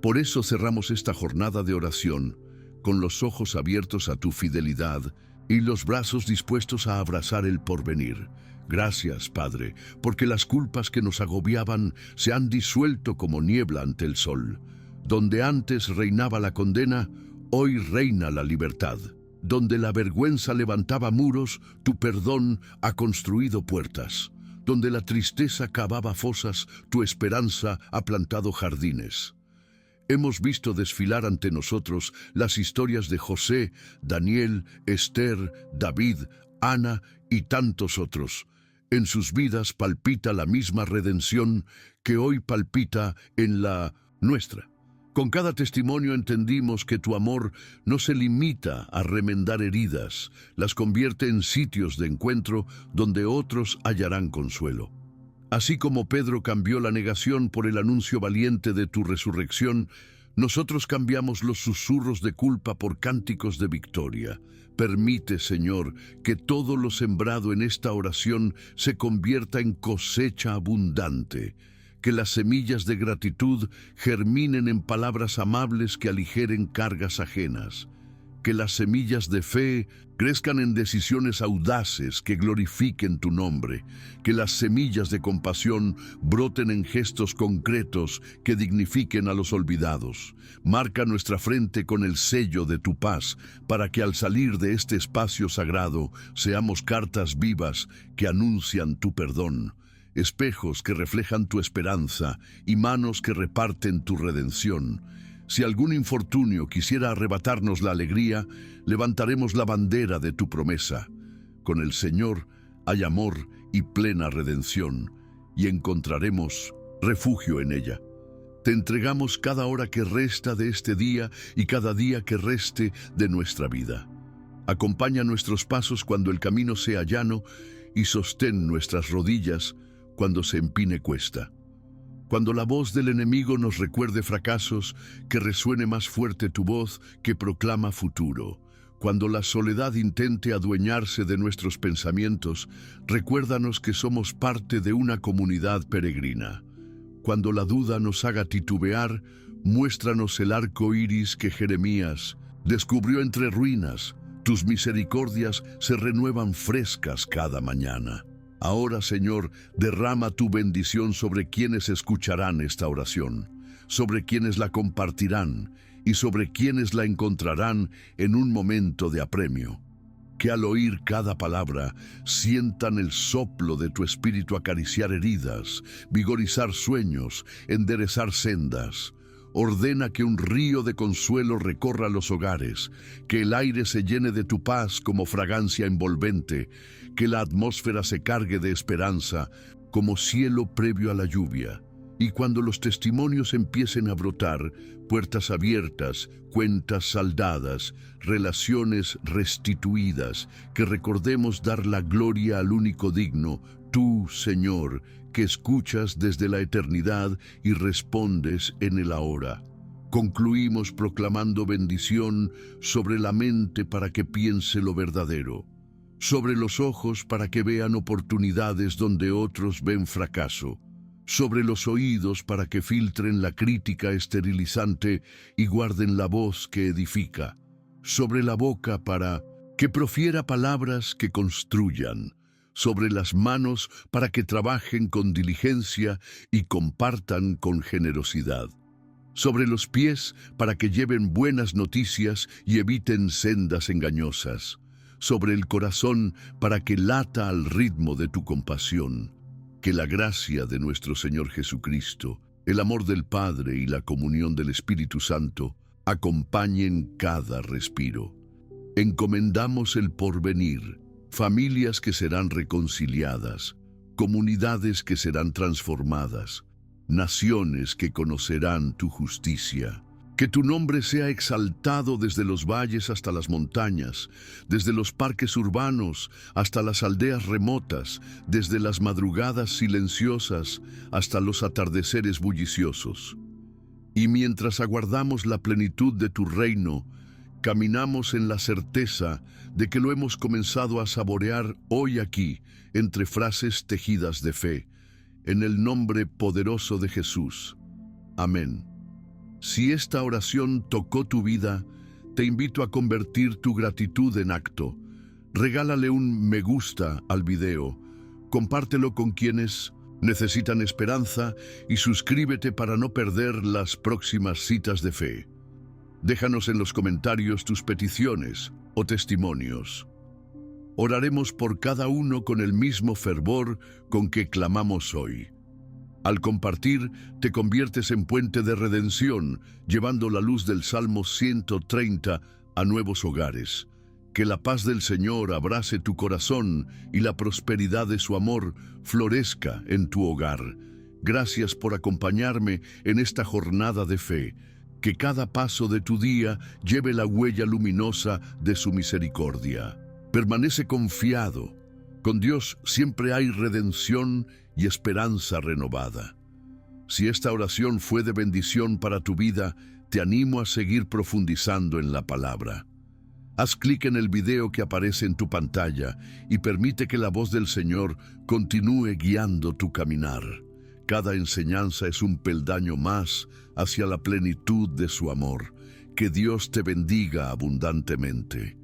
Por eso cerramos esta jornada de oración, con los ojos abiertos a tu fidelidad y los brazos dispuestos a abrazar el porvenir. Gracias, Padre, porque las culpas que nos agobiaban se han disuelto como niebla ante el sol. Donde antes reinaba la condena, hoy reina la libertad. Donde la vergüenza levantaba muros, tu perdón ha construido puertas. Donde la tristeza cavaba fosas, tu esperanza ha plantado jardines. Hemos visto desfilar ante nosotros las historias de José, Daniel, Esther, David, Ana y tantos otros. En sus vidas palpita la misma redención que hoy palpita en la nuestra. Con cada testimonio entendimos que tu amor no se limita a remendar heridas, las convierte en sitios de encuentro donde otros hallarán consuelo. Así como Pedro cambió la negación por el anuncio valiente de tu resurrección, nosotros cambiamos los susurros de culpa por cánticos de victoria. Permite, Señor, que todo lo sembrado en esta oración se convierta en cosecha abundante. Que las semillas de gratitud germinen en palabras amables que aligeren cargas ajenas. Que las semillas de fe crezcan en decisiones audaces que glorifiquen tu nombre. Que las semillas de compasión broten en gestos concretos que dignifiquen a los olvidados. Marca nuestra frente con el sello de tu paz, para que al salir de este espacio sagrado seamos cartas vivas que anuncian tu perdón. Espejos que reflejan tu esperanza y manos que reparten tu redención. Si algún infortunio quisiera arrebatarnos la alegría, levantaremos la bandera de tu promesa. Con el Señor hay amor y plena redención, y encontraremos refugio en ella. Te entregamos cada hora que resta de este día y cada día que reste de nuestra vida. Acompaña nuestros pasos cuando el camino sea llano y sostén nuestras rodillas cuando se empine cuesta. Cuando la voz del enemigo nos recuerde fracasos, que resuene más fuerte tu voz que proclama futuro. Cuando la soledad intente adueñarse de nuestros pensamientos, recuérdanos que somos parte de una comunidad peregrina. Cuando la duda nos haga titubear, muéstranos el arco iris que Jeremías descubrió entre ruinas. Tus misericordias se renuevan frescas cada mañana. Ahora, Señor, derrama tu bendición sobre quienes escucharán esta oración, sobre quienes la compartirán y sobre quienes la encontrarán en un momento de apremio. Que al oír cada palabra sientan el soplo de tu espíritu acariciar heridas, vigorizar sueños, enderezar sendas. Ordena que un río de consuelo recorra los hogares, que el aire se llene de tu paz como fragancia envolvente, que la atmósfera se cargue de esperanza como cielo previo a la lluvia. Y cuando los testimonios empiecen a brotar, puertas abiertas, cuentas saldadas, relaciones restituidas, que recordemos dar la gloria al único digno, tú, Señor, que escuchas desde la eternidad y respondes en el ahora. Concluimos proclamando bendición sobre la mente para que piense lo verdadero, sobre los ojos para que vean oportunidades donde otros ven fracaso, sobre los oídos para que filtren la crítica esterilizante y guarden la voz que edifica, sobre la boca para que profiera palabras que construyan, sobre las manos para que trabajen con diligencia y compartan con generosidad, sobre los pies para que lleven buenas noticias y eviten sendas engañosas, sobre el corazón para que lata al ritmo de tu compasión. Que la gracia de nuestro Señor Jesucristo, El amor del Padre y la comunión del Espíritu Santo acompañen cada respiro. Encomendamos el porvenir, familias que serán reconciliadas, comunidades que serán transformadas, naciones que conocerán tu justicia. Que tu nombre sea exaltado desde los valles hasta las montañas, desde los parques urbanos hasta las aldeas remotas, desde las madrugadas silenciosas hasta los atardeceres bulliciosos. Y mientras aguardamos la plenitud de tu reino, caminamos en la certeza de que lo hemos comenzado a saborear hoy aquí, entre frases tejidas de fe, en el nombre poderoso de Jesús. Amén. Si esta oración tocó tu vida, te invito a convertir tu gratitud en acto. Regálale un me gusta al video, compártelo con quienes necesitan esperanza y suscríbete para no perder las próximas citas de fe. Déjanos en los comentarios tus peticiones o testimonios. Oraremos por cada uno con el mismo fervor con que clamamos hoy. Al compartir, te conviertes en puente de redención, llevando la luz del Salmo 130 a nuevos hogares. Que la paz del Señor abrace tu corazón y la prosperidad de su amor florezca en tu hogar. Gracias por acompañarme en esta jornada de fe. Que cada paso de tu día lleve la huella luminosa de su misericordia. Permanece confiado. Con Dios siempre hay redención y esperanza renovada. Si esta oración fue de bendición para tu vida, te animo a seguir profundizando en la palabra. Haz clic en el video que aparece en tu pantalla y permite que la voz del Señor continúe guiando tu caminar. Cada enseñanza es un peldaño más hacia la plenitud de su amor. Que Dios te bendiga abundantemente.